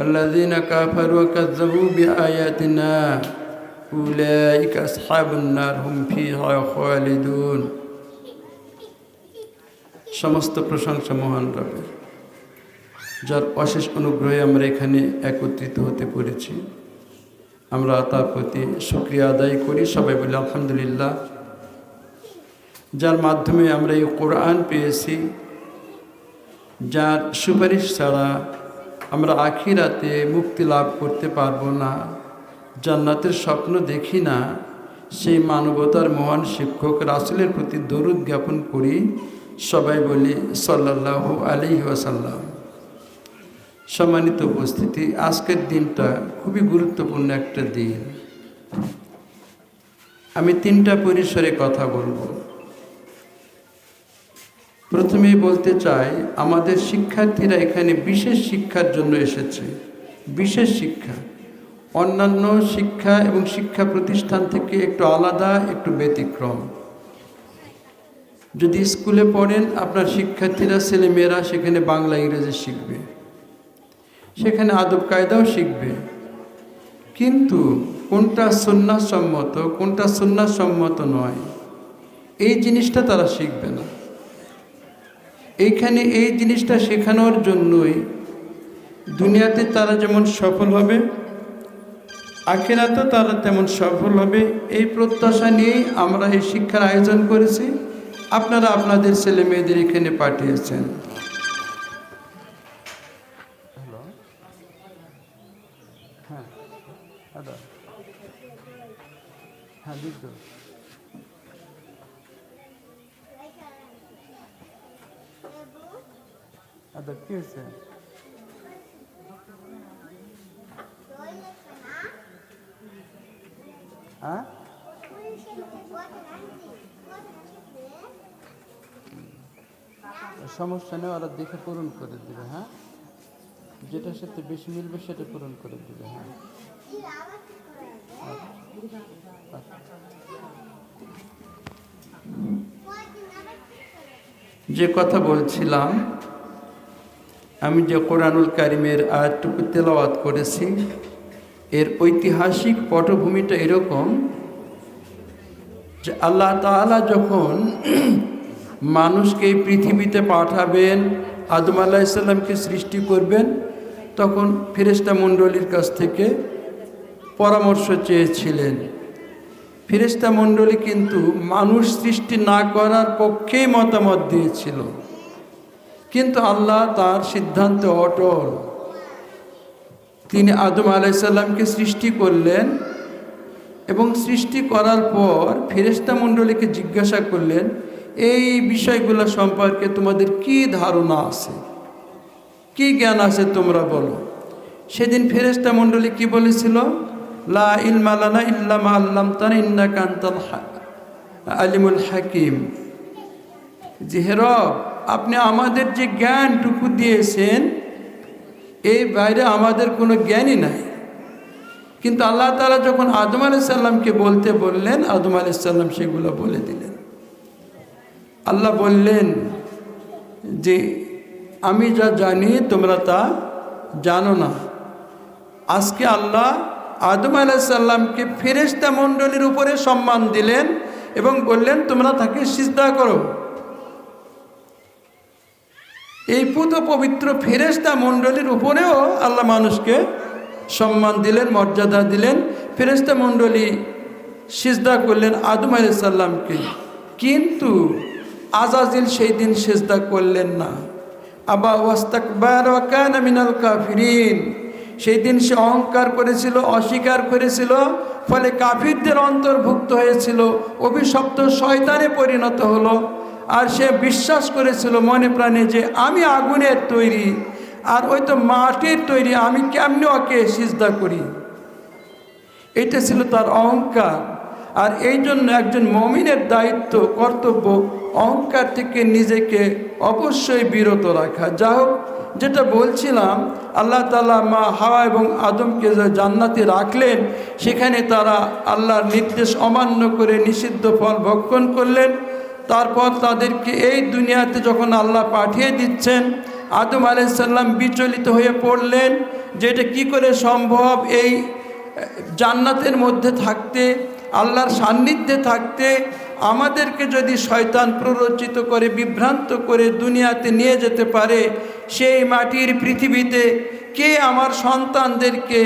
H: الذين كفروا وكذبوا بآياتنا أولئك أصحاب النار هم فيها خالدون। সমস্ত প্রশংসা মহান রবের, যার অশেষ অনুগ্রহে আমরা এখানে একত্রিত হতে পেরেছি। আমরা তার প্রতি শুকরিয়া আদায় করি। সবাই বলি আলহামদুলিল্লাহ। যার মাধ্যমে আমরা এই কোরআন পেয়েছি, যার সুপারিশ ছাড়া আমরা আখিরাতে মুক্তি লাভ করতে পারবো না, জান্নাতের স্বপ্ন দেখি না, সেই মানবতার মহান শিক্ষক রাসূলের প্রতি দরুদ জ্ঞাপন করি। সবাই বলি সাল্লাল্লাহু আলাইহি ওয়াসাল্লাম। সম্মানিত উপস্থিতি, আজকের দিনটা খুবই গুরুত্বপূর্ণ একটা দিন। আমি 3টা পরিসরে কথা বলবো। প্রথমেই বলতে চাই, আমাদের শিক্ষার্থীরা এখানে বিশেষ শিক্ষার জন্য এসেছে। বিশেষ শিক্ষা অন্যান্য শিক্ষা এবং শিক্ষা প্রতিষ্ঠান থেকে একটু আলাদা, একটু ব্যতিক্রম। যদি স্কুলে পড়েন, আপনার শিক্ষার্থীরা, ছেলেমেয়েরা সেখানে বাংলা ইংরেজি শিখবে, সেখানে আদব কায়দাও শিখবে, কিন্তু কোনটা সুন্নাহসম্মত, কোনটা সুন্নাহসম্মত নয়, এই জিনিসটা তারা শিখবে না। এইখানে এই জিনিসটা শেখানোর জন্যই দুনিয়াতে তারা যেমন সফল হবে, আখিরাতেও তারা তেমন সফল হবে, এই প্রত্যাশা নিয়েই আমরা এই শিক্ষার আয়োজন করেছি। আপনারা আপনাদের ছেলে মেয়েদের এখানে পাঠিয়েছেন। কি হয়েছে? হ্যাঁ, সমস্যা নেই, ওরা দেখে পূরণ করে দেবে। হ্যাঁ, যেটার সাথে বেশি মিলবে সেটা পূরণ করে দেবে। হ্যাঁ, যে কথা বলছিলাম, আমি যে কোরআনুল কারিমের আয়াতটুকু তেলাওয়াত করেছি, এর ঐতিহাসিক পটভূমিটা এরকম যে আল্লাহ তাআলা যখন মানুষকে এই পৃথিবীতে পাঠাবেন, আদম আলাইহিস সালামকে সৃষ্টি করবেন, তখন ফেরেশতা মণ্ডলীর কাছ থেকে পরামর্শ চেয়েছিলেন। ফেরেশতা মণ্ডলী কিন্তু মানুষ সৃষ্টি না করার পক্ষেই মতামত দিয়েছিল, কিন্তু আল্লাহ তার সিদ্ধান্তে অটল। তিনি আদম আলাইহিস সালামকে সৃষ্টি করলেন এবং সৃষ্টি করার পর ফেরেশতা মণ্ডলীকে জিজ্ঞাসা করলেন, এই বিষয়গুলো সম্পর্কে তোমাদের কি ধারণা আছে, কি জ্ঞান আছে তোমরা বলো। সেদিন ফেরেশতা মণ্ডলী কি বলেছিল? লা ইলমা লানা ইল্লা মা আল্লামতানা ইন্নাকা আনতাল আলিমুল হাকিম। যে হে রব, আপনি আমাদের যে জ্ঞানটুকু দিয়েছেন, এই বাইরে আমাদের কোনো জ্ঞানই নাই। কিন্তু আল্লাহ তাআলা যখন আদম আলাইহিস সালামকে বলতে বললেন, আদম আলাইহিস সালাম সেগুলো বলে দিলেন। আল্লাহ বললেন যে আমি যা জানি তোমরা তা জানো না। আজকে আল্লাহ আদম আলাইহিস সালামকে ফেরেশতা মণ্ডলীর উপরে সম্মান দিলেন এবং বললেন তোমরা তাকে সিজদা করো। এই পুত পবিত্র ফেরেশতা মণ্ডলীর উপরেও আল্লাহ মানুষকে সম্মান দিলেন, মর্যাদা দিলেন। ফেরেশতা মণ্ডলী সিজদা করলেন আদম আলাইহিস সালামকে, কিন্তু আজাজিল সেই দিন সিজদা করলেন না। আবা ওয়াস্তাকবার ওয়া কানা মিনাল কাফিরিন। সেই দিন সে অহংকার করেছিল, অস্বীকার করেছিল, ফলে কাফিরদের অন্তর্ভুক্ত হয়েছিল, অভিশপ্ত শয়তানে পরিণত হলো। আর সে বিশ্বাস করেছিল মনে প্রাণে যে আমি আগুনের তৈরি, আর ওই তো মাটির তৈরি, আমি কেমনে ওকে সিজদা করি। এটা ছিল তার অহংকার। আর এই জন্য একজন মুমিনের দায়িত্ব, কর্তব্য অহংকার থেকে নিজেকে অবশ্যই বিরত রাখা। যা হোক, যেটা বলছিলাম, আল্লাহ তাআলা মা হাওয়া এবং আদমকে যে জান্নাতে রাখলেন, সেখানে তারা আল্লাহর নির্দেশ অমান্য করে নিষিদ্ধ ফল ভক্ষণ করলেন। তারপর তাদেরকে এই দুনিয়াতে যখন আল্লাহ পাঠিয়ে দিচ্ছেন, আদম আলাইহিস সালাম বিচলিত হয়ে পড়লেন যে এটা কী করে সম্ভব এই জান্নাতের মধ্যে থাকতে, আল্লাহর সান্নিধ্যে থাকতে আমাদেরকে যদি শয়তান প্ররোচিত করে, বিভ্রান্ত করে দুনিয়াতে নিয়ে যেতে পারে, সেই মাটির পৃথিবীতে কে আমার সন্তানদেরকে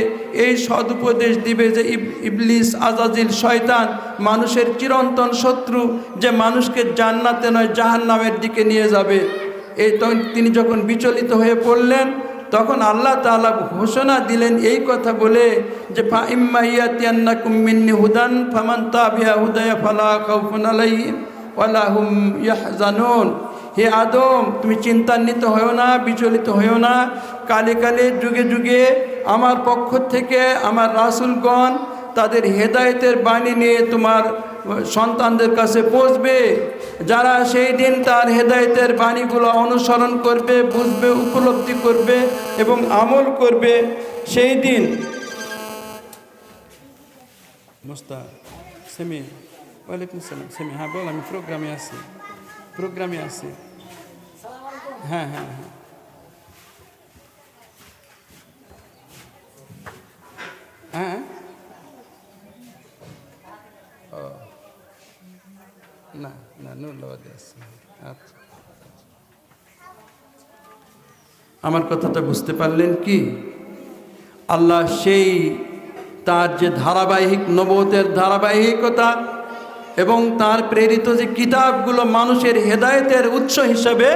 H: এই সদুপদেশ দিবে যে ইবলিস, আজাজিল, শয়তান মানুষের চিরন্তন শত্রু, যে মানুষকে জান্নাতে নয় জাহান্নামের দিকে নিয়ে যাবে। তিনি যখন বিচলিত হয়ে পড়লেন, তখন আল্লাহ তাআলা ঘোষণা দিলেন এই কথা বলে যে ফাইম্মা ইয়াতিয়ান্নাকুম মিন্নি হুদান ফামান তাবিয়া হুদায়া ফালা খাউফুন আলাইহিম ওয়ালা হুম ইয়াহজানুন। হে আদম, তুমি চিন্তান্বিত হয়েও না, বিচলিত হয়েও না। কালে কালে যুগে যুগে আমার পক্ষ থেকে আমার রাসূলগণ তাদের হেদায়েতের বাণী নিয়ে তোমার সন্তানদের কাছে পৌঁছবে। যারা সেই দিন তার হেদায়েতের বাণীগুলো অনুসরণ করবে, বুঝবে, উপলব্ধি করবে এবং আমল করবে, সেই দিন মুস্তাক সেমি ওয়ালাইকুম আসসালাম সেমি, হ্যাঁ বল, আমি প্রোগ্রামে আছি। হ্যাঁ হ্যাঁ হ্যাঁ হ্যাঁ ও না না নুরুল্লাহবাদে আছে। আচ্ছা, আমার কথাটা বুঝতে পারলেন কি? আল্লাহ সেই তার যে ধারাবাহিক নবুয়তের ধারাবাহিকতা এবং তার প্রেরিত যে কিতাবগুলো মানুষের হেদায়েতের উৎস হিসাবে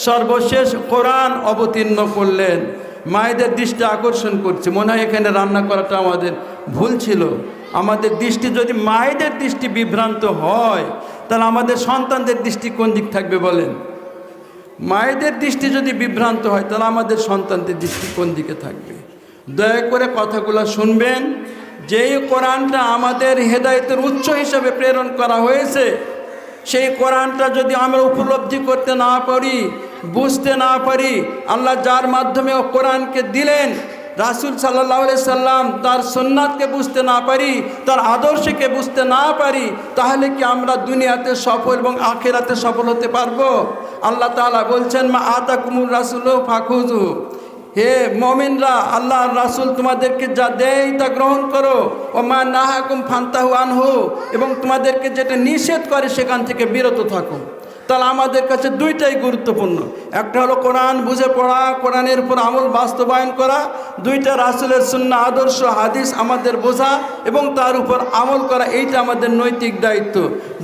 H: সর্বশেষ কোরআন অবতীর্ণ করলেন। মায়েদের দৃষ্টি আকর্ষণ করছে, মনে হয় এখানে রান্না করাটা আমাদের ভুল ছিল। আমাদের দৃষ্টি যদি মায়েদের দৃষ্টি বিভ্রান্ত হয়, তাহলে আমাদের সন্তানদের দৃষ্টি কোন দিক থাকবে বলেন? মায়েদের দৃষ্টি যদি বিভ্রান্ত হয়, তাহলে আমাদের সন্তানদের দৃষ্টি কোন দিকে থাকবে? দয়া করে কথাগুলো শুনবেন। যেই কোরআনটা আমাদের হেদায়েতের উৎস হিসাবে প্রেরণ করা হয়েছে, সেই কোরআনটা যদি আমরা উপলব্ধি করতে না পারি, বুঝতে না পারি, আল্লাহ যার মাধ্যমে ও কোরআনকে দিলেন, রাসূল সাল্লাল্লাহু আলাইহি সাল্লাম তার সুন্নাতকে বুঝতে না পারি, তার আদর্শকে বুঝতে না পারি, তাহলে কি আমরা দুনিয়াতে সফল এবং আখিরাতে সফল হতে পারবো? আল্লাহ তাআলা বলছেন, মা আতাকুমুর রাসূলু ফাখুযু। হে মুমিনরা, আল্লাহর রাসূল তোমাদেরকে যা দেয় তা গ্রহণ করো। ও মা নাহাকুম ফান্তাহু আনহু, এবং তোমাদেরকে যেটা নিষেধ করে সেখান থেকে বিরত থাকো। তাহলে আমাদের কাছে দুইটাই গুরুত্বপূর্ণ। একটা হলো কোরআন বুঝে পড়া, কোরআনের উপর আমল বাস্তবায়ন করা। দুইটা রাসূলের সুন্নাহ, আদর্শ, হাদিস আমাদের বোঝা এবং তার উপর আমল করা, এইটা আমাদের নৈতিক দায়িত্ব।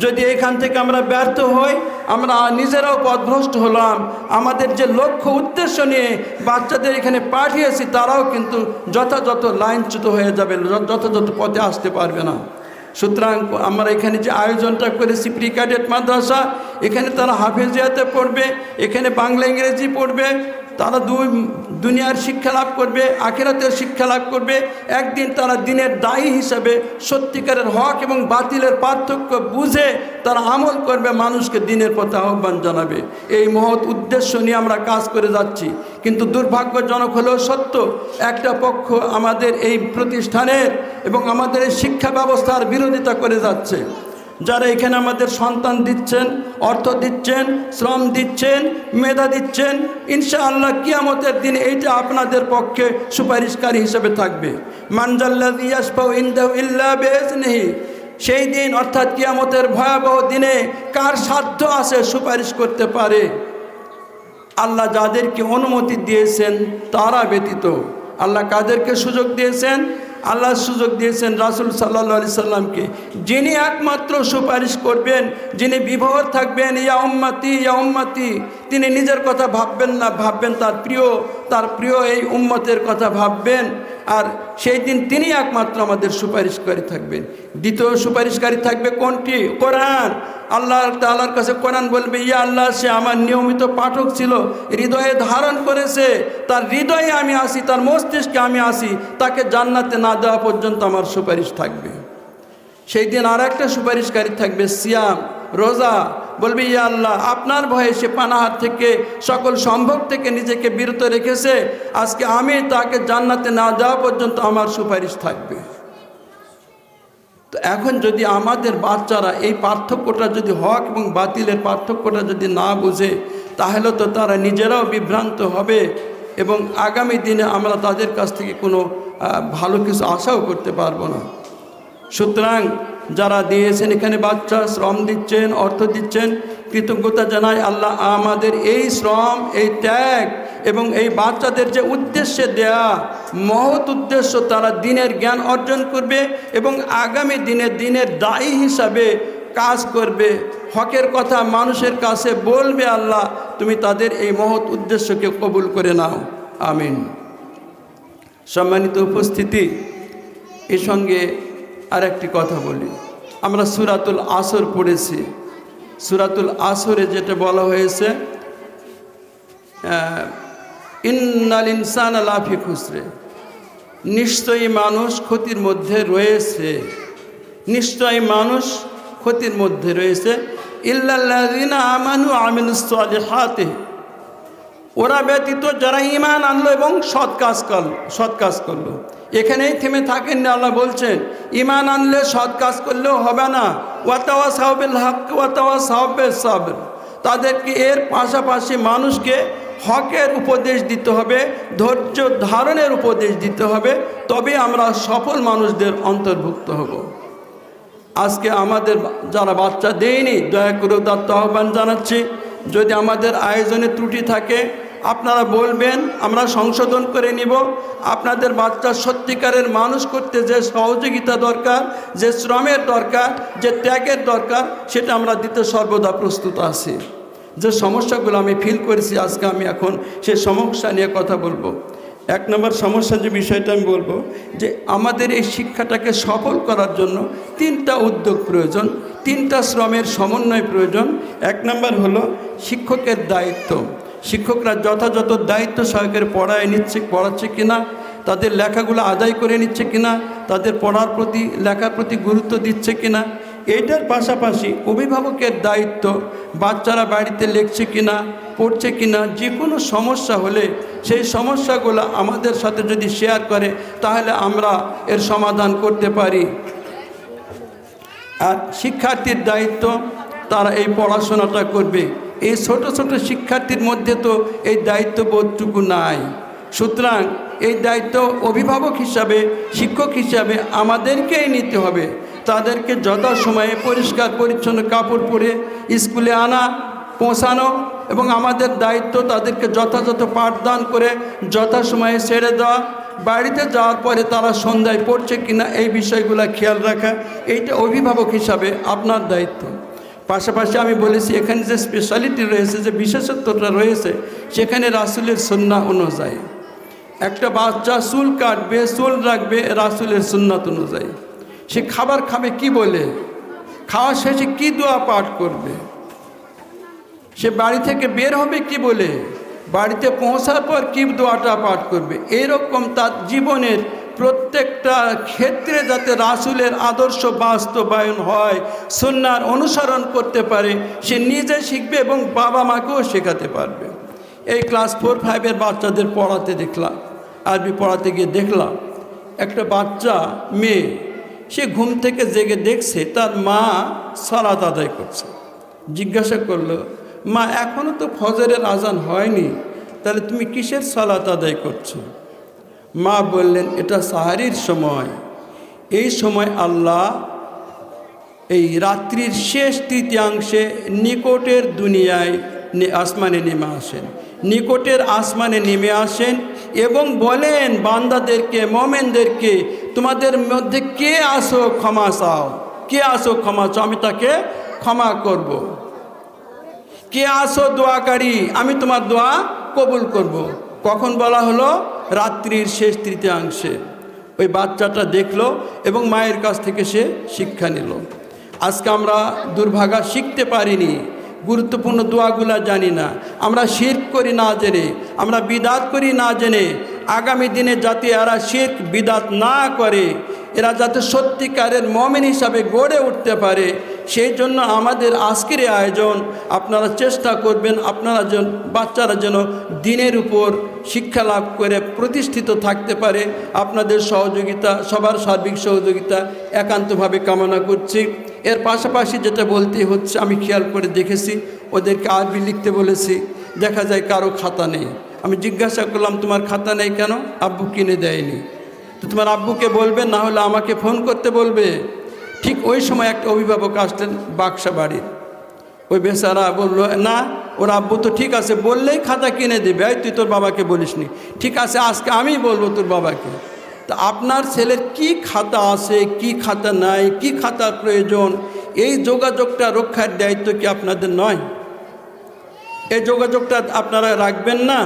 H: যদি এখান থেকে আমরা ব্যর্থ হই, আমরা নিজেরাও পথভ্রষ্ট হলাম। আমাদের যে লক্ষ্য উদ্দেশ্য নিয়ে বাচ্চাদের এখানে পাঠিয়েছি, তারাও কিন্তু যথাযথ লাইনচ্যুত হয়ে যাবে, যথাযথ পথে আসতে পারবে না। সুতরাং আমরা এখানে যে আয়োজনটা করেছি প্রি ক্যাডেট মাদ্রাসা, এখানে তারা হাফেজিয়াতে পড়বে, এখানে বাংলা ইংরেজি পড়বে, তারা দুনিয়ার শিক্ষা লাভ করবে, আখিরাতের শিক্ষা লাভ করবে। একদিন তারা দিনের দায়ী হিসাবে সত্যিকারের হক এবং বাতিলের পার্থক্য বুঝে তারা আমল করবে, মানুষকে দিনের পথে আহ্বান জানাবে। এই মহৎ উদ্দেশ্য নিয়ে আমরা কাজ করে যাচ্ছি। কিন্তু দুর্ভাগ্যজনক হলেও সত্য, একটা পক্ষ আমাদের এই প্রতিষ্ঠানের এবং আমাদের এই শিক্ষা ব্যবস্থার বিরোধিতা করে যাচ্ছে। যারা এখানে আমাদের সন্তান দিচ্ছেন, অর্থ দিচ্ছেন, শ্রম দিচ্ছেন, মেধা দিচ্ছেন, ইনশাআল্লাহ কিয়ামতের দিনে এইটা আপনাদের পক্ষে সুপারিশকারী হিসেবে থাকবে। মানজাল্লাযী ইয়াশফাউ ইনদাহু ইল্লা বিইজনিহি। সেই দিন অর্থাৎ কিয়ামতের ভয়াবহ দিনে কার সাধ্য আছে সুপারিশ করতে পারে? আল্লাহ যাদেরকে অনুমতি দিয়েছেন তারা ব্যতীত। আল্লাহ কাদেরকে সুযোগ দিয়েছেন? আল্লাহ সুযোগ দিয়েছেন রাসূল সাল্লাল্লাহু আলাইহি সাল্লামকে, যিনি একমাত্র সুপারিশ করবেন, যিনি বিভোর থাকবেন, ইয়া উম্মতি ইয়া উম্মতি। তিনি নিজের কথা ভাববেন না, ভাববেন তার প্রিয় এই উম্মতের কথা ভাববেন। আর সেই দিন তিনি একমাত্র আমাদের সুপারিশকারী থাকবেন। দ্বিতীয় সুপারিশকারী থাকবে কোনটি? কোরআন। আল্লাহ তাআলার কাছে কোরআন বলবে, ইয়া আল্লাহ, সে আমার নিয়মিত পাঠক ছিল, হৃদয়ে ধারণ করেছে, তার হৃদয়ে আমি আসি, তার মস্তিষ্কে আমি আসি, তাকে জান্নাতে না দেওয়া পর্যন্ত আমার সুপারিশ থাকবে। সেই দিন আর একটা সুপারিশকারী থাকবে সিয়াম, রোজা। বলবে, ইয়া আল্লাহ, আপনার ভয়ে সে পানাহার থেকে, সকল সম্ভব থেকে নিজেকে বিরত রেখেছে, আজকে আমি তাকে জান্নাতে না দেওয়া পর্যন্ত আমার সুপারিশ থাকবে। তো এখন যদি আমাদের বাচ্চারা এই পার্থক্যটা, যদি হক এবং বাতিলের পার্থক্যটা যদি না বুঝে, তাহলে তো তারা নিজেরাও বিভ্রান্ত হবে এবং আগামী দিনে আমরা তাদের কাছ থেকে কোনো ভালো কিছু আশাও করতে পারবো না। সুতরাং যারা দিয়েছেন, এখানে বাচ্চা শ্রম দিচ্ছেন, অর্থ দিচ্ছেন, কৃতজ্ঞতা জানাই। আল্লাহ আমাদের এই শ্রম, এই ত্যাগ এবং এই বাচ্চাদের যে উদ্দেশ্যে দেয়া মহৎ উদ্দেশ্য, তারা দিনের জ্ঞান অর্জন করবে এবং আগামী দিনের দায়ী হিসাবে কাজ করবে, হকের কথা মানুষের কাছে বলবে। আল্লাহ তুমি তাদের এই মহৎ উদ্দেশ্যকে কবুল করে নাও, আমিন। সম্মানিত উপস্থিতি, এর সঙ্গে আর একটি কথা বলি। আমরা সূরাতুল আসর পড়েছি। সূরাতুল আসরে যেটা বলা হয়েছে, ইন্নাল ইনসানা লাফি খুসরে, নিশ্চয়ই মানুষ ক্ষতির মধ্যে রয়েছে, নিশ্চয়ই মানুষ ক্ষতির মধ্যে রয়েছে। ইল্লাল্লাযিনা আমানু ওয়া আমিলুস সালিহাতি, ওরা ব্যতীত যারা ঈমান আনলো এবং সৎ কাজ করলো। এখানেই থেমে থাকেন না, আল্লাহ বলছেন ঈমান আনলে সৎ কাজ করলেও হবে না। ওয়াতাওয়াসাউ বিল হক ওয়াতাওয়াসাউ বিস সাবর, তাদেরকে এর পাশাপাশি মানুষকে হকের উপদেশ দিতে হবে, ধৈর্য ধারণের উপদেশ দিতে হবে, তবে আমরা সফল মানুষদের অন্তর্ভুক্ত হব। আজকে আমাদের যারা বাচ্চা দেয়নি, দয়া করে তার আহ্বান জানাচ্ছি, যদি আমাদের আয়োজনে ত্রুটি থাকে আপনারা বলবেন, আমরা সংশোধন করে নিব। আপনাদের বাচ্চা সত্যিকারের মানুষ করতে যে সহযোগিতা দরকার, যে শ্রমের দরকার, যে ত্যাগের দরকার, সেটা আমরা দিতে সর্বদা প্রস্তুত আছি। যে সমস্যাগুলো আমি ফিল করেছি, আজকে আমি এখন সেই সমস্যা নিয়ে কথা বলবো। এক নম্বর সমস্যা যে বিষয়টা আমি বলবো, যে আমাদের এই শিক্ষাটাকে সফল করার জন্য 3টা উদ্যোগ প্রয়োজন, 3টা শ্রমের সমন্বয় প্রয়োজন। এক নম্বর হলো শিক্ষকের দায়িত্ব। শিক্ষকরা যথাযথ দায়িত্ব সহকারে পড়াচ্ছে কিনা, তাদের লেখাগুলো আদায় করে নিচ্ছে কিনা, তাদের পড়ার প্রতি লেখার প্রতি গুরুত্ব দিচ্ছে কিনা। এইটার পাশাপাশি অভিভাবকের দায়িত্ব, বাচ্চারা বাড়িতে লিখছে কিনা, পড়ছে কিনা। যে কোনো সমস্যা হলে সেই সমস্যাগুলো আমাদের সাথে যদি শেয়ার করে, তাহলে আমরা এর সমাধান করতে পারি। আর শিক্ষার্থীর দায়িত্ব, তারা এই পড়াশোনাটা করবে। এই ছোট ছোট শিক্ষার্থীর মধ্যে তো এই দায়িত্ববোধটুকু নাই। সুতরাং এই দায়িত্ব অভিভাবক হিসাবে, শিক্ষক হিসাবে আমাদেরকেই নিতে হবে। তাদেরকে যথাসময়ে পরিষ্কার পরিচ্ছন্ন কাপড় পরে স্কুলে আনা, পৌঁছানো, এবং আমাদের দায়িত্ব তাদেরকে যথাযথ পাঠদান করে যথাসময়ে ছেড়ে দেওয়া। বাড়িতে যাওয়ার পরে তারা সন্ধ্যায় পড়ছে কিনা এই বিষয়গুলো খেয়াল রাখা, এইটা অভিভাবক হিসাবে আপনার দায়িত্ব। পাশাপাশি আমি বলেছি, এখানে যে স্পেশালিটি রয়েছে, যে বিশেষত্বটা রয়েছে, সেখানে রাসূলের সুন্নাহ অনুযায়ী একটা বাচ্চা চুল কাটবে, চুল রাখবে রাসূলের সুন্নাত অনুযায়ী। সে খাবার খাবে কি বলে, খাওয়া শেষে কি দোয়া পাঠ করবে, সে বাড়ি থেকে বের হবে কি বলে, বাড়িতে পৌঁছার পর কি দোয়াটা পাঠ করবে। এরকম তার জীবনের প্রত্যেকটা ক্ষেত্রে যাতে রাসূলের আদর্শ বাস্তবায়ন হয়, সুন্নাহর অনুসরণ করতে পারে, সে নিজে শিখবে এবং বাবা মাকেও শেখাতে পারবে। এই ক্লাস 4-5 বাচ্চাদের পড়াতে দেখলাম, আরবি পড়াতে গিয়ে দেখলাম একটা বাচ্চা মেয়ে, সে ঘুম থেকে জেগে দেখছে তার মা সালাত আদায় করছে। জিজ্ঞাসা করলো, মা এখনও তো ফজরের আজান হয়নি, তাহলে তুমি কিসের সালাত আদায় করছো? মা বললেন, এটা সাহারির সময়। এই সময় আল্লাহ এই রাত্রির শেষ তৃতীয়াংশে নিকটের দুনিয়ায় আসমানে নেমে আসেন, নিকটের আসমানে নেমে আসেন এবং বলেন বান্দাদেরকে, মোমেনদেরকে, তোমাদের মধ্যে কে আসো ক্ষমা চাও, কে আসো ক্ষমা চাও, আমি তাকে ক্ষমা করব। কে আসো দোয়াকারী, আমি তোমার দোয়া কবুল করব। কখন বলা হলো? রাত্রির শেষ তৃতীয়াংশে। ওই বাচ্চাটা দেখলো এবং মায়ের কাছ থেকে সে শিক্ষা নিল। আজকে আমরা দুর্ভাগা শিখতে পারিনি, গুরুত্বপূর্ণ দোয়াগুলা জানি না, আমরা শিরক করি না জেনে, আমরা বিদাত করি না জেনে। আগামী দিনে যাতে এরা শিরক বিদাত না করে, এরা যাতে সত্যিকারের মুমিন হিসাবে গড়ে উঠতে পারে, সেই জন্য আমাদের আজকের আয়োজন। আপনারা চেষ্টা করবেন আপনারা যেন বাচ্চারা যেন দিনের উপর শিক্ষা লাভ করে প্রতিষ্ঠিত থাকতে পারে। আপনাদের সহযোগিতা, সবার সার্বিক সহযোগিতা একান্তভাবে কামনা করছি। এর পাশাপাশি যেটা বলতে হচ্ছে, আমি খেয়াল করে দেখেছি ওদেরকে আরবি লিখতে বলেছি, দেখা যায় কারো খাতা নেই। আমি জিজ্ঞাসা করলাম, তোমার খাতা নেই কেন? আব্বু কিনে দেয়নি। তো তোমার আব্বুকে বলবে, না হলে আমাকে ফোন করতে বলবে। ঠিক ওই সময় একটা অভিভাবক আসলেন বাক্সা বাড়ির। ওই বেচারা বললো, না ওর আব্বু তো ঠিক আছে, বললেই খাতা কিনে দেবে, এই তুই তোর বাবাকে বলিসনি, ঠিক আছে আজকে আমি বলবো তোর বাবাকে। তা আপনার ছেলের কি খাতা আছে, কি খাতা নাই, কি খাতার প্রয়োজন, এই যোগাযোগটা রক্ষার দায়িত্ব কি আপনাদের নয়? এই যোগাযোগটা আপনারা রাখবেন না?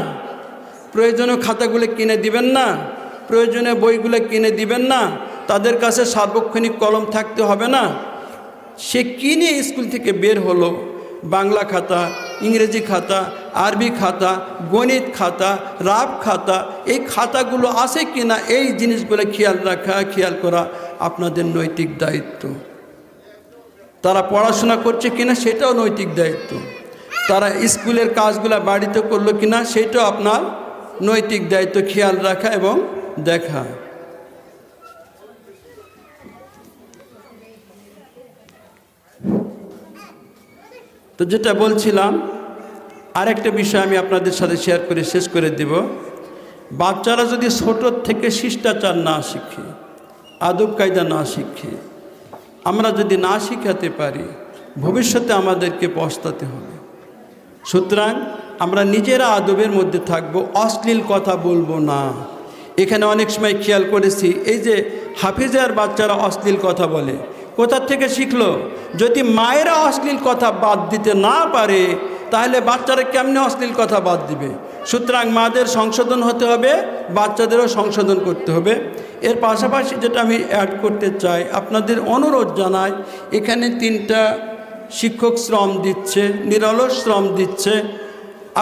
H: প্রয়োজনীয় খাতাগুলো কিনে দিবেন না? প্রয়োজনীয় বইগুলো কিনে দিবেন না? তাদের কাছে সার্বক্ষণিক কলম থাকতে হবে না? সে কিনে স্কুল থেকে বের হলো, বাংলা খাতা, ইংরেজি খাতা, আরবি খাতা, গণিত খাতা, রাব খাতা, এই খাতাগুলো আছে কিনা এই জিনিসগুলো খেয়াল রাখা, খেয়াল করা আপনাদের নৈতিক দায়িত্ব। তারা পড়াশোনা করছে কিনা সেটাও নৈতিক দায়িত্ব। তারা স্কুলের কাজগুলো বাড়িতে করলো কিনা সেটাও আপনার নৈতিক দায়িত্ব, খেয়াল রাখা এবং দেখা। তো যেটা বলছিলাম, আরেকটা বিষয় আমি আপনাদের সাথে শেয়ার করে শেষ করে দেব। বাচ্চারা যদি ছোটোর থেকে শিষ্টাচার না শিখে, আদব কায়দা না শিখে, আমরা যদি না শিখাতে পারি, ভবিষ্যতে আমাদেরকে পস্তাতে হবে। সুতরাং আমরা নিজেরা আদবের মধ্যে থাকবো, অশ্লীল কথা বলবো না। এখানে অনেক সময় খেয়াল করেছি, এই যে হাফিজার বাচ্চারা অশ্লীল কথা বলে, কোথা থেকে শিখলো? যদি মায়েরা অশ্লীল কথা বাদ দিতে না পারে, তাহলে বাচ্চারা কেমনে অশ্লীল কথা বাদ দিবে? সুতরাং মাদের সংশোধন হতে হবে, বাচ্চাদেরও সংশোধন করতে হবে। এর পাশাপাশি যেটা আমি অ্যাড করতে চাই, আপনাদের অনুরোধ জানাই, এখানে 3টা শিক্ষক শ্রম দিচ্ছে, নিরলস শ্রম দিচ্ছে,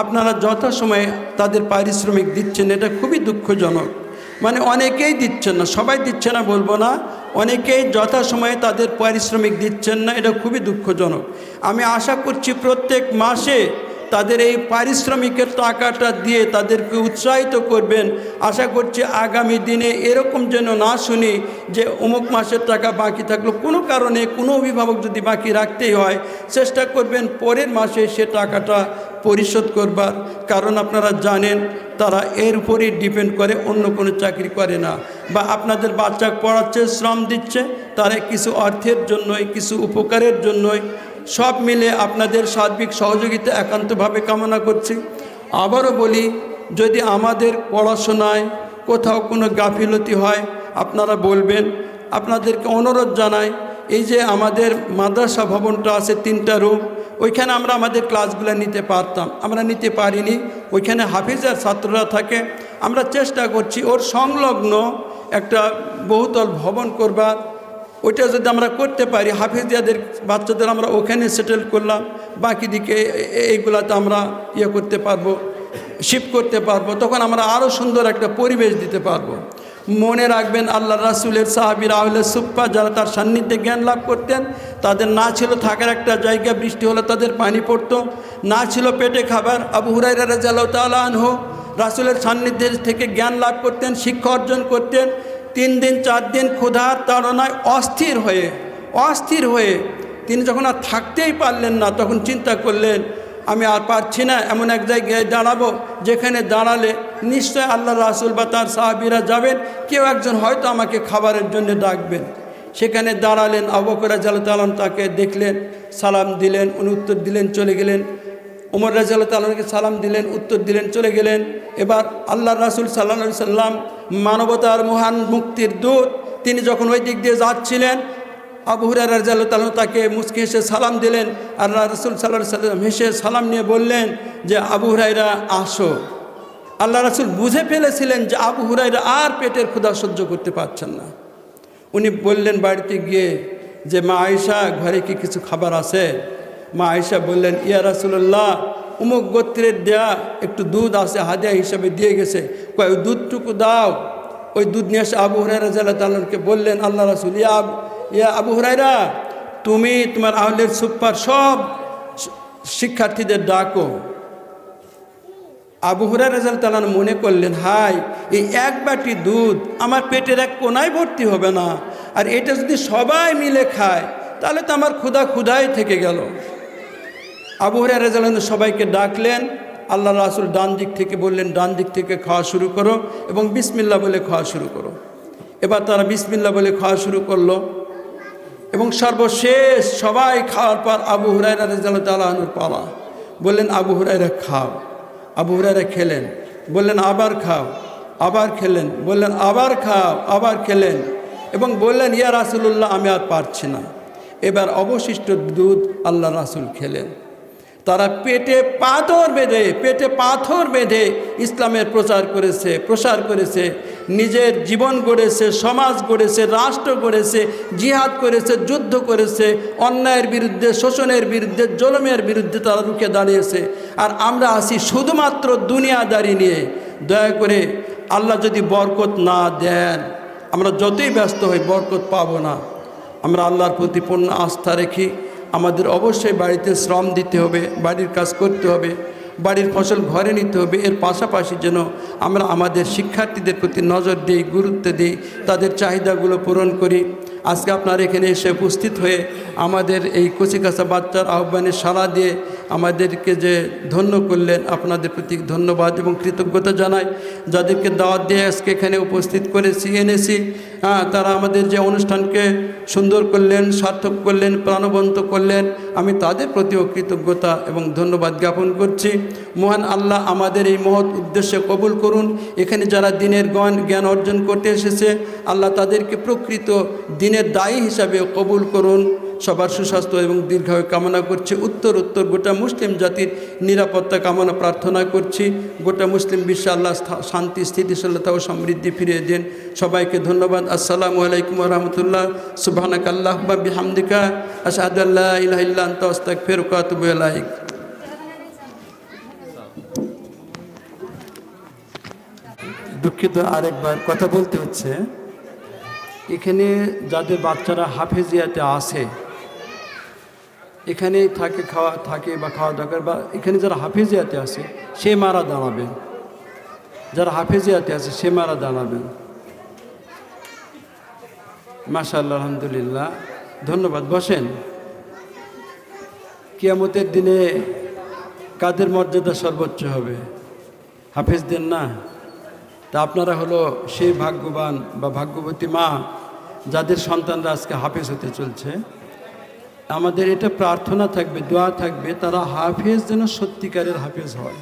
H: আপনারা যথাসময়ে তাদের পারিশ্রমিক দিচ্ছেন, এটা খুবই দুঃখজনক। মানে অনেকেই দিচ্ছেন না, সবাই দিচ্ছে না বলবো না, অনেকেই যথাসময়ে তাদের পারিশ্রমিক দিচ্ছেন না, এটা খুবই দুঃখজনক। আমি আশা করছি প্রত্যেক মাসে তাদের এই পারিশ্রমিকের টাকাটা দিয়ে তাদেরকে উৎসাহিত করবেন। আশা করছি আগামী দিনে এরকম যেন না শুনি যে অমুক মাসের টাকা বাকি থাকলো, কোনো কারণে কোনো অভিভাবক যদি বাকি রাখতেই হয়, চেষ্টা করবেন পরের মাসে সে টাকাটা পরিশোধ করবার। কারণ আপনারা জানেন তারা এর উপরই ডিপেন্ড করে, অন্য কোনো চাকরি করে না। বা আপনাদের বাচ্চা পড়াচ্ছে, শ্রম দিচ্ছে, তারা কিছু অর্থের জন্যই, কিছু উপকারের জন্যই। সব মিলে আপনাদের সার্বিক সহযোগিতা একান্তভাবে কামনা করছি। আবারও বলি, যদি আমাদের পড়াশোনায় কোথাও কোনো গাফিলতি হয় আপনারা বলবেন। আপনাদেরকে অনুরোধ জানাই, এই যে আমাদের মাদ্রাসা ভবনটা আছে 3টা রুম, ওইখানে আমরা আমাদের ক্লাসগুলো নিতে পারতাম, আমরা নিতে পারিনি। ওইখানে হাফিজার ছাত্ররা থাকে, আমরা চেষ্টা করছি ওর সংলগ্ন একটা বহুতল ভবন করবার। ওইটা যদি আমরা করতে পারি, হাফিজিয়াদের বাচ্চাদের আমরা ওখানে সেটেল করলাম, বাকি দিকে এইগুলাতে আমরা করতে পারবো, শিফট করতে পারবো, তখন আমরা আরও সুন্দর একটা পরিবেশ দিতে পারবো। মনে রাখবেন, আল্লাহ রাসূলের সাহাবীরা আহলে সুফফা যারা তার সান্নিধ্যে জ্ঞান লাভ করতেন, তাদের না ছিল থাকার একটা জায়গা, বৃষ্টি হলে তাদের পানি পড়তো, না ছিল পেটে খাবার। আবু হুরায়রা রাদিয়াল্লাহু তাআলা আনহু রাসূলের সান্নিধ্যের থেকে জ্ঞান লাভ করতেন, শিক্ষা অর্জন করতেন। 3 দিন 4 দিন ক্ষুধার তাড়নায় অস্থির হয়ে তিনি যখন আর থাকতেই পারলেন না, তখন চিন্তা করলেন আমি আর পারছি না, এমন এক জায়গায় দাঁড়াবো যেখানে দাঁড়ালে নিশ্চয় আল্লাহ রাসূল বা তার সাহাবীরা যাবেন, কেউ একজন হয়তো আমাকে খাবারের জন্য ডাকবেন। সেখানে দাঁড়ালেন। আবু বকর রাদিয়াল্লাহু তাআলা তাকে দেখলেন, সালাম দিলেন, উনি উত্তর দিলেন, চলে গেলেন। ওমর রাদিয়াল্লাহু তাআলাকে সালাম দিলেন, উত্তর দিলেন, চলে গেলেন। এবার আল্লাহ রাসূল সাল্লাল্লাহু আলাইহি সাল্লাম, মানবতার মহান মুক্তির দূত, তিনি যখন ওই দিক দিয়ে যাচ্ছিলেন, আবু হুরায়রা রাদিয়াল্লাহু তাআলা তাকে মুচকি হেসে সালাম দিলেন। আল্লাহ রাসূল সাল্লাল্লাহু আলাইহি সাল্লাম হেসে সালাম নিয়ে বললেন যে আবু হুরায়রা আসো। আল্লাহ রাসূল বুঝে ফেলেছিলেন যে আবু হুরায়রা আর পেটের ক্ষুধা সহ্য করতে পারছেন না। উনি বললেন বাড়িতে গিয়ে যে মা আয়েশা, ঘরে কি কিছু খাবার আছে? মা আয়েশা বললেন, ইয়া রাসূলুল্লাহ, অমুক গোত্রের দেয়া একটু দুধ আছে, হাদিয়া হিসাবে দিয়ে গেছে, কয় ওই দুধটুকু দাও। ওই দুধ নিয়ে এসে আবু হুরায়রা রাদিয়াল্লাহু তাআলাকে বললেন, আল্লাহ রাসূল, ইয়া আবু হুরায়রা, তুমি তোমার আহলে সুফফার সব শিক্ষার্থীদের ডাকো। আবু হুরায়রা রাদিয়াল্লাহু তাআলা মনে করলেন, হাই, এই এক বাটি দুধ আমার পেটের এক কোনায় ভর্তি হবে না, আর এটা যদি সবাই মিলে খায় তাহলে তো আমার ক্ষুধাই থেকে গেল। আবু হুরায়রা রাদিয়াল্লাহু তাআলা সবাইকে ডাকলেন। আল্লাহ রাসূল ডান দিক থেকে বললেন, ডান দিক থেকে খাওয়া শুরু করো এবং বিসমিল্লাহ বলে খাওয়া শুরু করো। এবার তারা বিসমিল্লাহ বলে খাওয়া শুরু করলো। এবং সর্বশেষ সবাই খাওয়ার পর আবু হুরায়রা রাদিয়াল্লাহু তাআলা আনহুর পালা। বললেন আবু হুরায়রা খাও। আবু হুরায়রা খেলেন, বললেন আবার খাও, আবার খেলেন, বললেন আবার খাও, আবার খেলেন এবং বললেন ইয়া রাসূলুল্লাহ আমি আর পারছি না। এবার অবশিষ্ট দুধ আল্লাহ রাসূল খেলেন। তারা পেটে পাথর বেঁধে ইসলামের প্রসার করেছে, নিজের জীবন গড়েছে, সমাজ গড়েছে, রাষ্ট্র গড়েছে, জিহাদ করেছে, যুদ্ধ করেছে, অন্যায়ের বিরুদ্ধে, শোষণের বিরুদ্ধে, জুলুমের বিরুদ্ধে তারা রুখে দাঁড়িয়েছে। আর আমরা আছি শুধুমাত্র দুনিয়াদারি নিয়ে। দয়া করে আল্লাহ যদি বরকত না দেন, আমরা যতই ব্যস্ত হই বরকত পাবো না। আমরা আল্লাহর প্রতি পূর্ণ আস্থা রেখি। আমাদের অবশ্যই বাড়িতে শ্রম দিতে হবে, বাড়ির কাজ করতে হবে, বাড়ির ফসল ঘরে নিতে হবে। এর পাশাপাশি যেন আমরা আমাদের শিক্ষার্থীদের প্রতি নজর দিই, গুরুত্ব দিই, তাদের চাহিদাগুলো পূরণ করি। আজকে আপনারা এখানে এসে উপস্থিত হয়ে আমাদের এই কচিকাঁচা বাচ্চার আহ্বানে সাড়া দিয়ে আমাদেরকে যে ধন্য করলেন, আপনাদের প্রতি ধন্যবাদ এবং কৃতজ্ঞতা জানাই। যাদেরকে দাওয়াত দিয়ে আজকে এখানে উপস্থিত করেছি, এনেছি, তারা আমাদের যে অনুষ্ঠানকে সুন্দর করলেন, সার্থক করলেন, প্রাণবন্ত করলেন, আমি তাদের প্রতিও কৃতজ্ঞতা এবং ধন্যবাদ জ্ঞাপন করছি। মহান আল্লাহ আমাদের এই মহৎ উদ্দেশ্যে কবুল করুন। এখানে যারা দিনের জ্ঞান অর্জন করতে এসেছে, আল্লাহ তাদেরকে প্রকৃত দিনের দায়ী হিসাবে কবুল করুন। সবার সুস্বাস্থ্য এবং দীর্ঘায়ু কামনা করছি। উত্তর গোটা মুসলিম জাতির নিরাপত্তা কামনা প্রার্থনা করছি। গোটা মুসলিম বিশ্বে আল্লাহ শান্তি, স্থিতিশীলতা ও সমৃদ্ধি ফিরিয়ে দেন। সবাইকে ধন্যবাদ। আসসালামু আলাইকুম ওয়া রাহমাতুল্লাহ। সুবহানাকাল্লাহুম্মা বিহামদিকা আশহাদু আল্লা ইলাহা ইল্লা আনতা আস্তাগফিরুকা ওয়া আতুবু ইলাইক। দুঃখিত, আরেকবার কথা বলতে হচ্ছে। এখানে যাদের বাচ্চারা হাফেজিয়াতে আসে, এখানেই থাকে বা খাওয়া দরকার, বা এখানে যারা হাফেজিয়াতে আসে সে মারা দাঁড়াবেন। যারা হাফেজিয়াতে আছে সে মারা দাঁড়াবেন। মাশাআল্লাহ, আলহামদুলিল্লাহ, ধন্যবাদ। বসেন। কিয়ামতের দিনে কাদের মর্যাদা সর্বোচ্চ হবে? হাফেজদের না? তা আপনারা হলো সেই ভাগ্যবান বা ভাগ্যবতী মা যাদের সন্তানরা আজকে হাফেজ হতে চলছে। আমাদের এটা প্রার্থনা থাকবে, দোয়া থাকবে, তারা হাফেজ যেন সত্যিকারের হাফেজ হয়।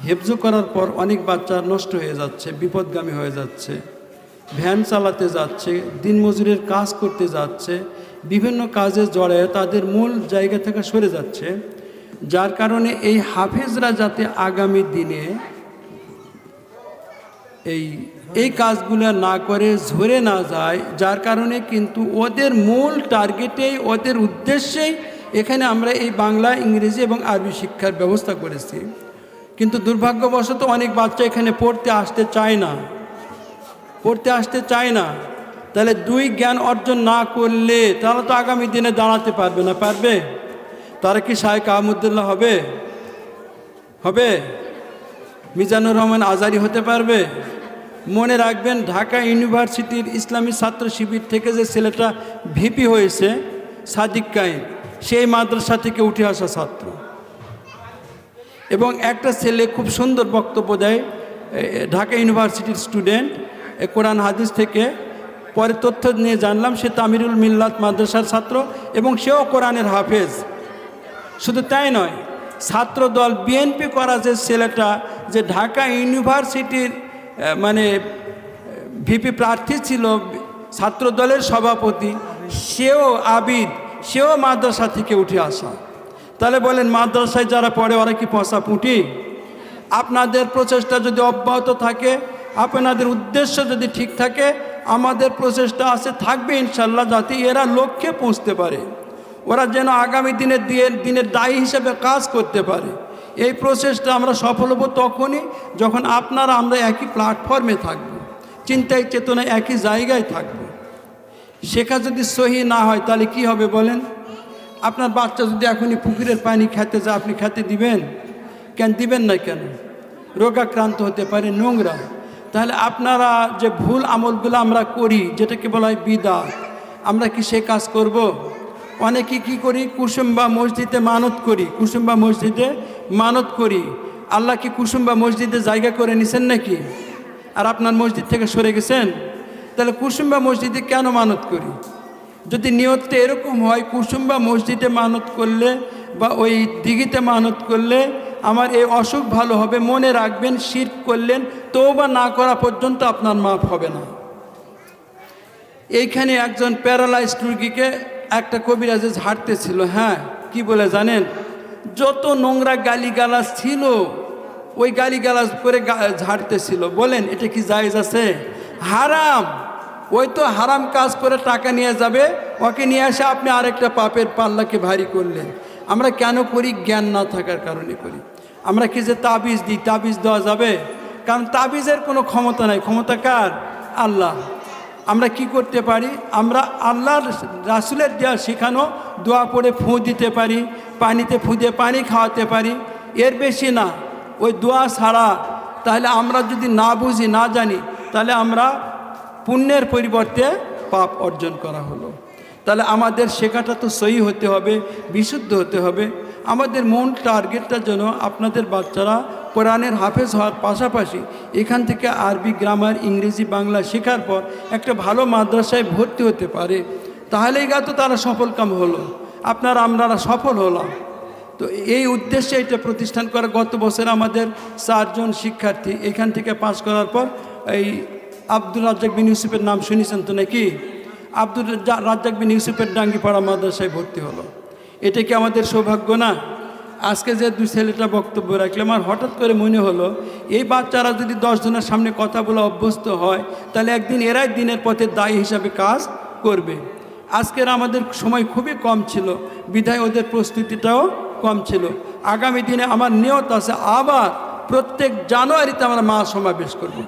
H: হেফজ করার পর অনেক বাচ্চা নষ্ট হয়ে যাচ্ছে, বিপদগামী হয়ে যাচ্ছে, ভ্যান চালাতে যাচ্ছে, দিনমজুরের কাজ করতে যাচ্ছে, বিভিন্ন কাজে জড়ায় তাদের মূল জায়গা থেকে সরে যাচ্ছে। যার কারণে এই হাফেজরা যাতে আগামী দিনে এই কাজগুলো না করে ঝরে না যায়, যার কারণে কিন্তু ওদের মূল টার্গেটেই, ওদের উদ্দেশ্যেই এখানে আমরা এই বাংলা, ইংরেজি এবং আরবি শিক্ষার ব্যবস্থা করেছি। কিন্তু দুর্ভাগ্যবশত অনেক বাচ্চা এখানে পড়তে আসতে চায় না। তাহলে দুই জ্ঞান অর্জন না করলে তারা তো আগামী দিনে দাঁড়াতে পারবে না। পারবে? তারা কি শায়েখ আহমদুল্লাহ হবে? মিজানুর রহমান আজারি হতে পারবে? মনে রাখবেন, ঢাকা ইউনিভার্সিটির ইসলামী ছাত্র শিবির থেকে যে ছেলেটা ভিপি হয়েছে, সাদিক কায়েম, সেই মাদ্রাসা থেকে উঠে আসা ছাত্র। এবং একটা ছেলে খুব সুন্দর বক্তব্য দেয়, ঢাকা ইউনিভার্সিটির স্টুডেন্ট, কোরআন হাদিস থেকে। পরে তথ্য নিয়ে জানলাম সে তামিরুল মিল্লাত মাদ্রাসার ছাত্র এবং সেও কোরআনের হাফেজ। শুধু তাই নয়, ছাত্র দল বিএনপি করা যে ছেলেটা, যে ঢাকা ইউনিভার্সিটির মানে ভিপি প্রার্থী ছিল, ছাত্র দলের সভাপতি, সেও মাদ্রাসা থেকে উঠে আসা। তাহলে বলেন, মাদ্রাসায় যারা পড়ে ওরা কি পয়সা পুঁটি? আপনাদের প্রচেষ্টা যদি অব্যাহত থাকে, আপনাদের উদ্দেশ্য যদি ঠিক থাকে, আমাদের প্রচেষ্টা থাকবে ইনশাল্লাহ, যাতে এরা লক্ষ্যে পৌঁছতে পারে, ওরা যেন আগামী দিনের দায়ী হিসেবে কাজ করতে পারে। এই প্রচেষ্টা আমরা সফল হব তখনই যখন আমরা একই প্ল্যাটফর্মে থাকব, চিন্তায় চেতনায় একই জায়গায় থাকব। শেখা যদি সহি না হয় তাহলে কি হবে বলেন? আপনার বাচ্চা যদি এখনই পুকুরের পানি খেতে যায়, আপনি খেতে দিবেন? কেন দিবেন না? কেন? রোগাক্রান্ত হতে পারে, নোংরা। তাহলে আপনারা যে ভুল আমলগুলো আমরা করি, যেটাকে বলা হয় বিদআত, আমরা কি সে কাজ করব? অনেকে কি করি, কুসুম্বা মসজিদে মানত করি। আল্লাহ কি কুসুম্বা মসজিদে জায়গা করে নিছেন নাকি? আর আপনার মসজিদ থেকে সরে গেছেন? তাহলে কুসুম্বা মসজিদে কেন মানত করি? যদি নিয়তটা এরকম হয় কুসুম্বা মসজিদে মানত করলে বা ওই দিঘিতে মানত করলে আমার এই অসুখ ভালো হবে, মনে রাখবেন শিরক করলেন, তওবা না করা পর্যন্ত আপনার মাফ হবে না। এইখানে একজন প্যারালাইজড রুগীকে একটা কবিরাজে ঝাড়তেছিল। হ্যাঁ, কি বলে জানেন? যত নোংরা গালিগালাজ ছিল ওই গালিগালাজ করে ঝাড়তেছিল। বলেন এটা কি জায়েজ আছে? হারাম। ওই তো হারাম কাজ করে টাকা নিয়ে যাবে, ওকে নিয়ে এসে আপনি আরেকটা পাপের পাল্লাকে ভারী করলেন। আমরা কেন করি? জ্ঞান না থাকার কারণে করি। আমরা কি যে তাবিজ দিই, তাবিজ দেওয়া যাবে? কারণ তাবিজের কোনো ক্ষমতা নাই, ক্ষমতা কার? আল্লাহ। আমরা কি করতে পারি? আমরা আল্লাহর রাসূলের দেওয়া শেখানো দোয়া পড়ে ফুঁ দিতে পারি, পানিতে ফুঁ দিয়ে পানি খাওয়াতে পারি, এর বেশি না। ওই দোয়া ছাড়া তাহলে আমরা যদি না বুঝি না জানি তাহলে আমরা পুণ্যের পরিবর্তে পাপ অর্জন করা হলো। তাহলে আমাদের শেখাটা তো সহি হতে হবে, বিশুদ্ধ হতে হবে। আমাদের মূল টার্গেটটা যেন আপনাদের বাচ্চারা কোরআনের হাফেজ হওয়ার পাশাপাশি এখান থেকে আরবি, গ্রামার, ইংরেজি, বাংলা শেখার পর একটা ভালো মাদ্রাসায় ভর্তি হতে পারে। তাহলেই তো তারা সফলকাম হলো, আমরা সফল হলাম। তো এই উদ্দেশ্যে এটা প্রতিষ্ঠান করা। গত বছর আমাদের 4 জন শিক্ষার্থী এখান থেকে পাস করার পর এই আব্দুর রাজ্জাক বিন ইউসুফের নাম শুনেছেন তো নাকি? আব্দুর রাজ্জাক বিন ইউসুফের ডাঙ্গিপাড়া মাদ্রাসায় ভর্তি হলো। এটা কি আমাদের সৌভাগ্য না? আজকে যে 2 ছেলেটা বক্তব্য রাখলে আমার হঠাৎ করে মনে হলো এই বাচ্চারা যদি 10 জনের সামনে কথা বলে অভ্যস্ত হয় তাহলে একদিন এরাই দিনের পথে দায়ী হিসাবে কাজ করবে। আজকের আমাদের সময় খুবই কম ছিল, বিধায় ওদের প্রস্তুতিটাও কম ছিল। আগামী দিনে আমার নিয়ত আছে আবার প্রত্যেক জানুয়ারিতে আমরা মহাসমাবেশ করব।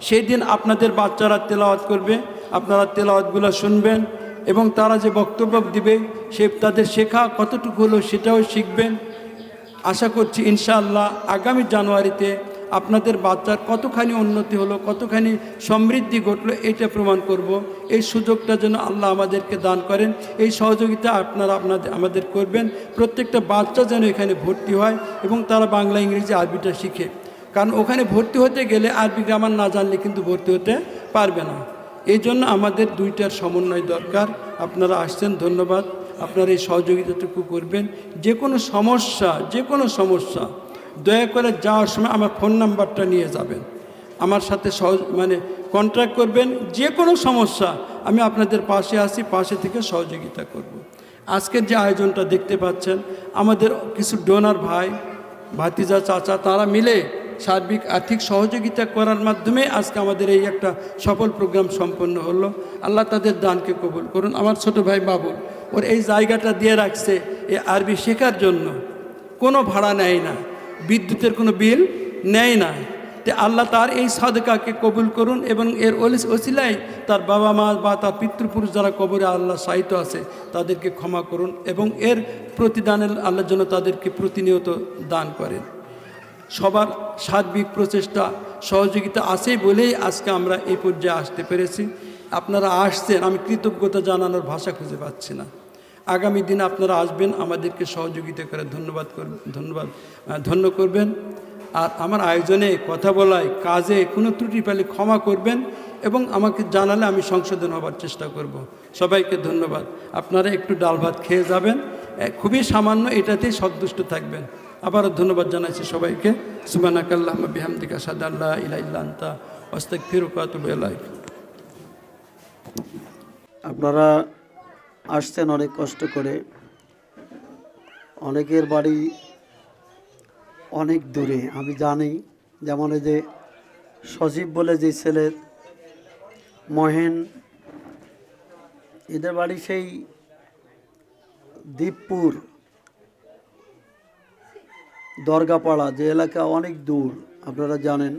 H: সেই দিন আপনাদের বাচ্চারা তেলাওয়াত করবে, আপনারা তেলাওয়াতগুলো শুনবেন এবং তারা যে বক্তব্য দিবে তাদের শেখা কতটুকু হলো সেটাও শিখবেন। আশা করছি ইনশাআল্লাহ আগামী জানুয়ারিতে আপনাদের বাচ্চার কতখানি উন্নতি হলো, কতখানি সমৃদ্ধি ঘটলো এটা প্রমাণ করব। এই সুযোগটা যেন আল্লাহ আমাদেরকে দান করেন, এই সহযোগিতা আপনারা আমাদের করবেন। প্রত্যেকটা বাচ্চা যেন এখানে ভর্তি হয় এবং তারা বাংলা, ইংরেজি, আরবিটা শিখে। কারণ ওখানে ভর্তি হতে গেলে আরবি গ্রামার না জানলে কিন্তু ভর্তি হতে পারবে না। এই জন্য আমাদের 2টার সমন্বয় দরকার। আপনারা আসছেন, ধন্যবাদ। আপনারা এই সহযোগিতাটুকু করবেন। যে কোনো সমস্যা দয়া করে যাওয়ার সময় আমার ফোন নাম্বারটা নিয়ে যাবেন, আমার সাথে কন্ট্যাক্ট করবেন। যে কোনো সমস্যা আমি আপনাদের পাশে আছি, পাশে থেকে সহযোগিতা করব। আজকের যে আয়োজনটা দেখতে পাচ্ছেন, আমাদের কিছু ডোনার ভাই, ভাতিজা, চাচা তারা মিলে সার্বিক আর্থিক সহযোগিতা করার মাধ্যমে আজকে আমাদের এই একটা সফল প্রোগ্রাম সম্পন্ন হলো। আল্লাহ তাদের দানকে কবুল করুন। আমার ছোট ভাই বাবুল ওর এই জায়গাটা দিয়ে রাখছে এই আরবি শেখার জন্য, কোনো ভাড়া নেয় না, বিদ্যুতের কোনো বিল নেয় না। তো আল্লাহ তার এই সাদকাকে কবুল করুন এবং এর ওসিলায় তার বাবা মা বা তার পিতৃপুরুষ যারা কবরে আল্লাহ সাহিত আছে তাদেরকে ক্ষমা করুন এবং এর প্রতিদানের আল্লাহর জন্য তাদেরকে প্রতিনিয়ত দান করেন। সবার সার্বিক প্রচেষ্টা সহযোগিতা আছে বলেই আজকে আমরা এই পর্যায়ে আসতে পেরেছি। আপনারা আসছেন, আমি কৃতজ্ঞতা জানানোর ভাষা খুঁজে পাচ্ছি না। আগামী দিনে আপনারা আসবেন, আমাদেরকে সহযোগিতা করে ধন্য করবেন। আর আমার আয়োজনে কথা বলায় কাজে কোনো ত্রুটি পেলে ক্ষমা করবেন এবং আমাকে জানালে আমি সংশোধন হবার চেষ্টা করব। সবাইকে ধন্যবাদ। আপনারা একটু ডাল ভাত খেয়ে যাবেন, খুবই সামান্য, এটাতেই সন্তুষ্ট থাকবেন। আবারও ধন্যবাদ জানাচ্ছি সবাইকে। সুবহানাকাল্লাহুম্মা বিহামদিকা আশহাদু আল্লা ইলাহা ইল্লা আনতা আস্তাগফিরুকা ওয়া আতুবু ইলাইক।
B: আপনারা আসছেন অনেক কষ্ট করে, অনেকের বাড়ি অনেক দূরে আমি জানি। যেমন এই যে সজীব বলে যে ছেলের মহেন, এদের বাড়ি সেই দীপপুর দরগাপাড়া, যে এলাকা অনেক দূর, আপনারা জানেন।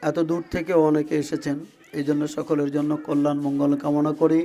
B: এত দূর থেকে অনেকে এসেছেন, এই জন্য সকলের জন্য কল্যাণ মঙ্গল কামনা করি।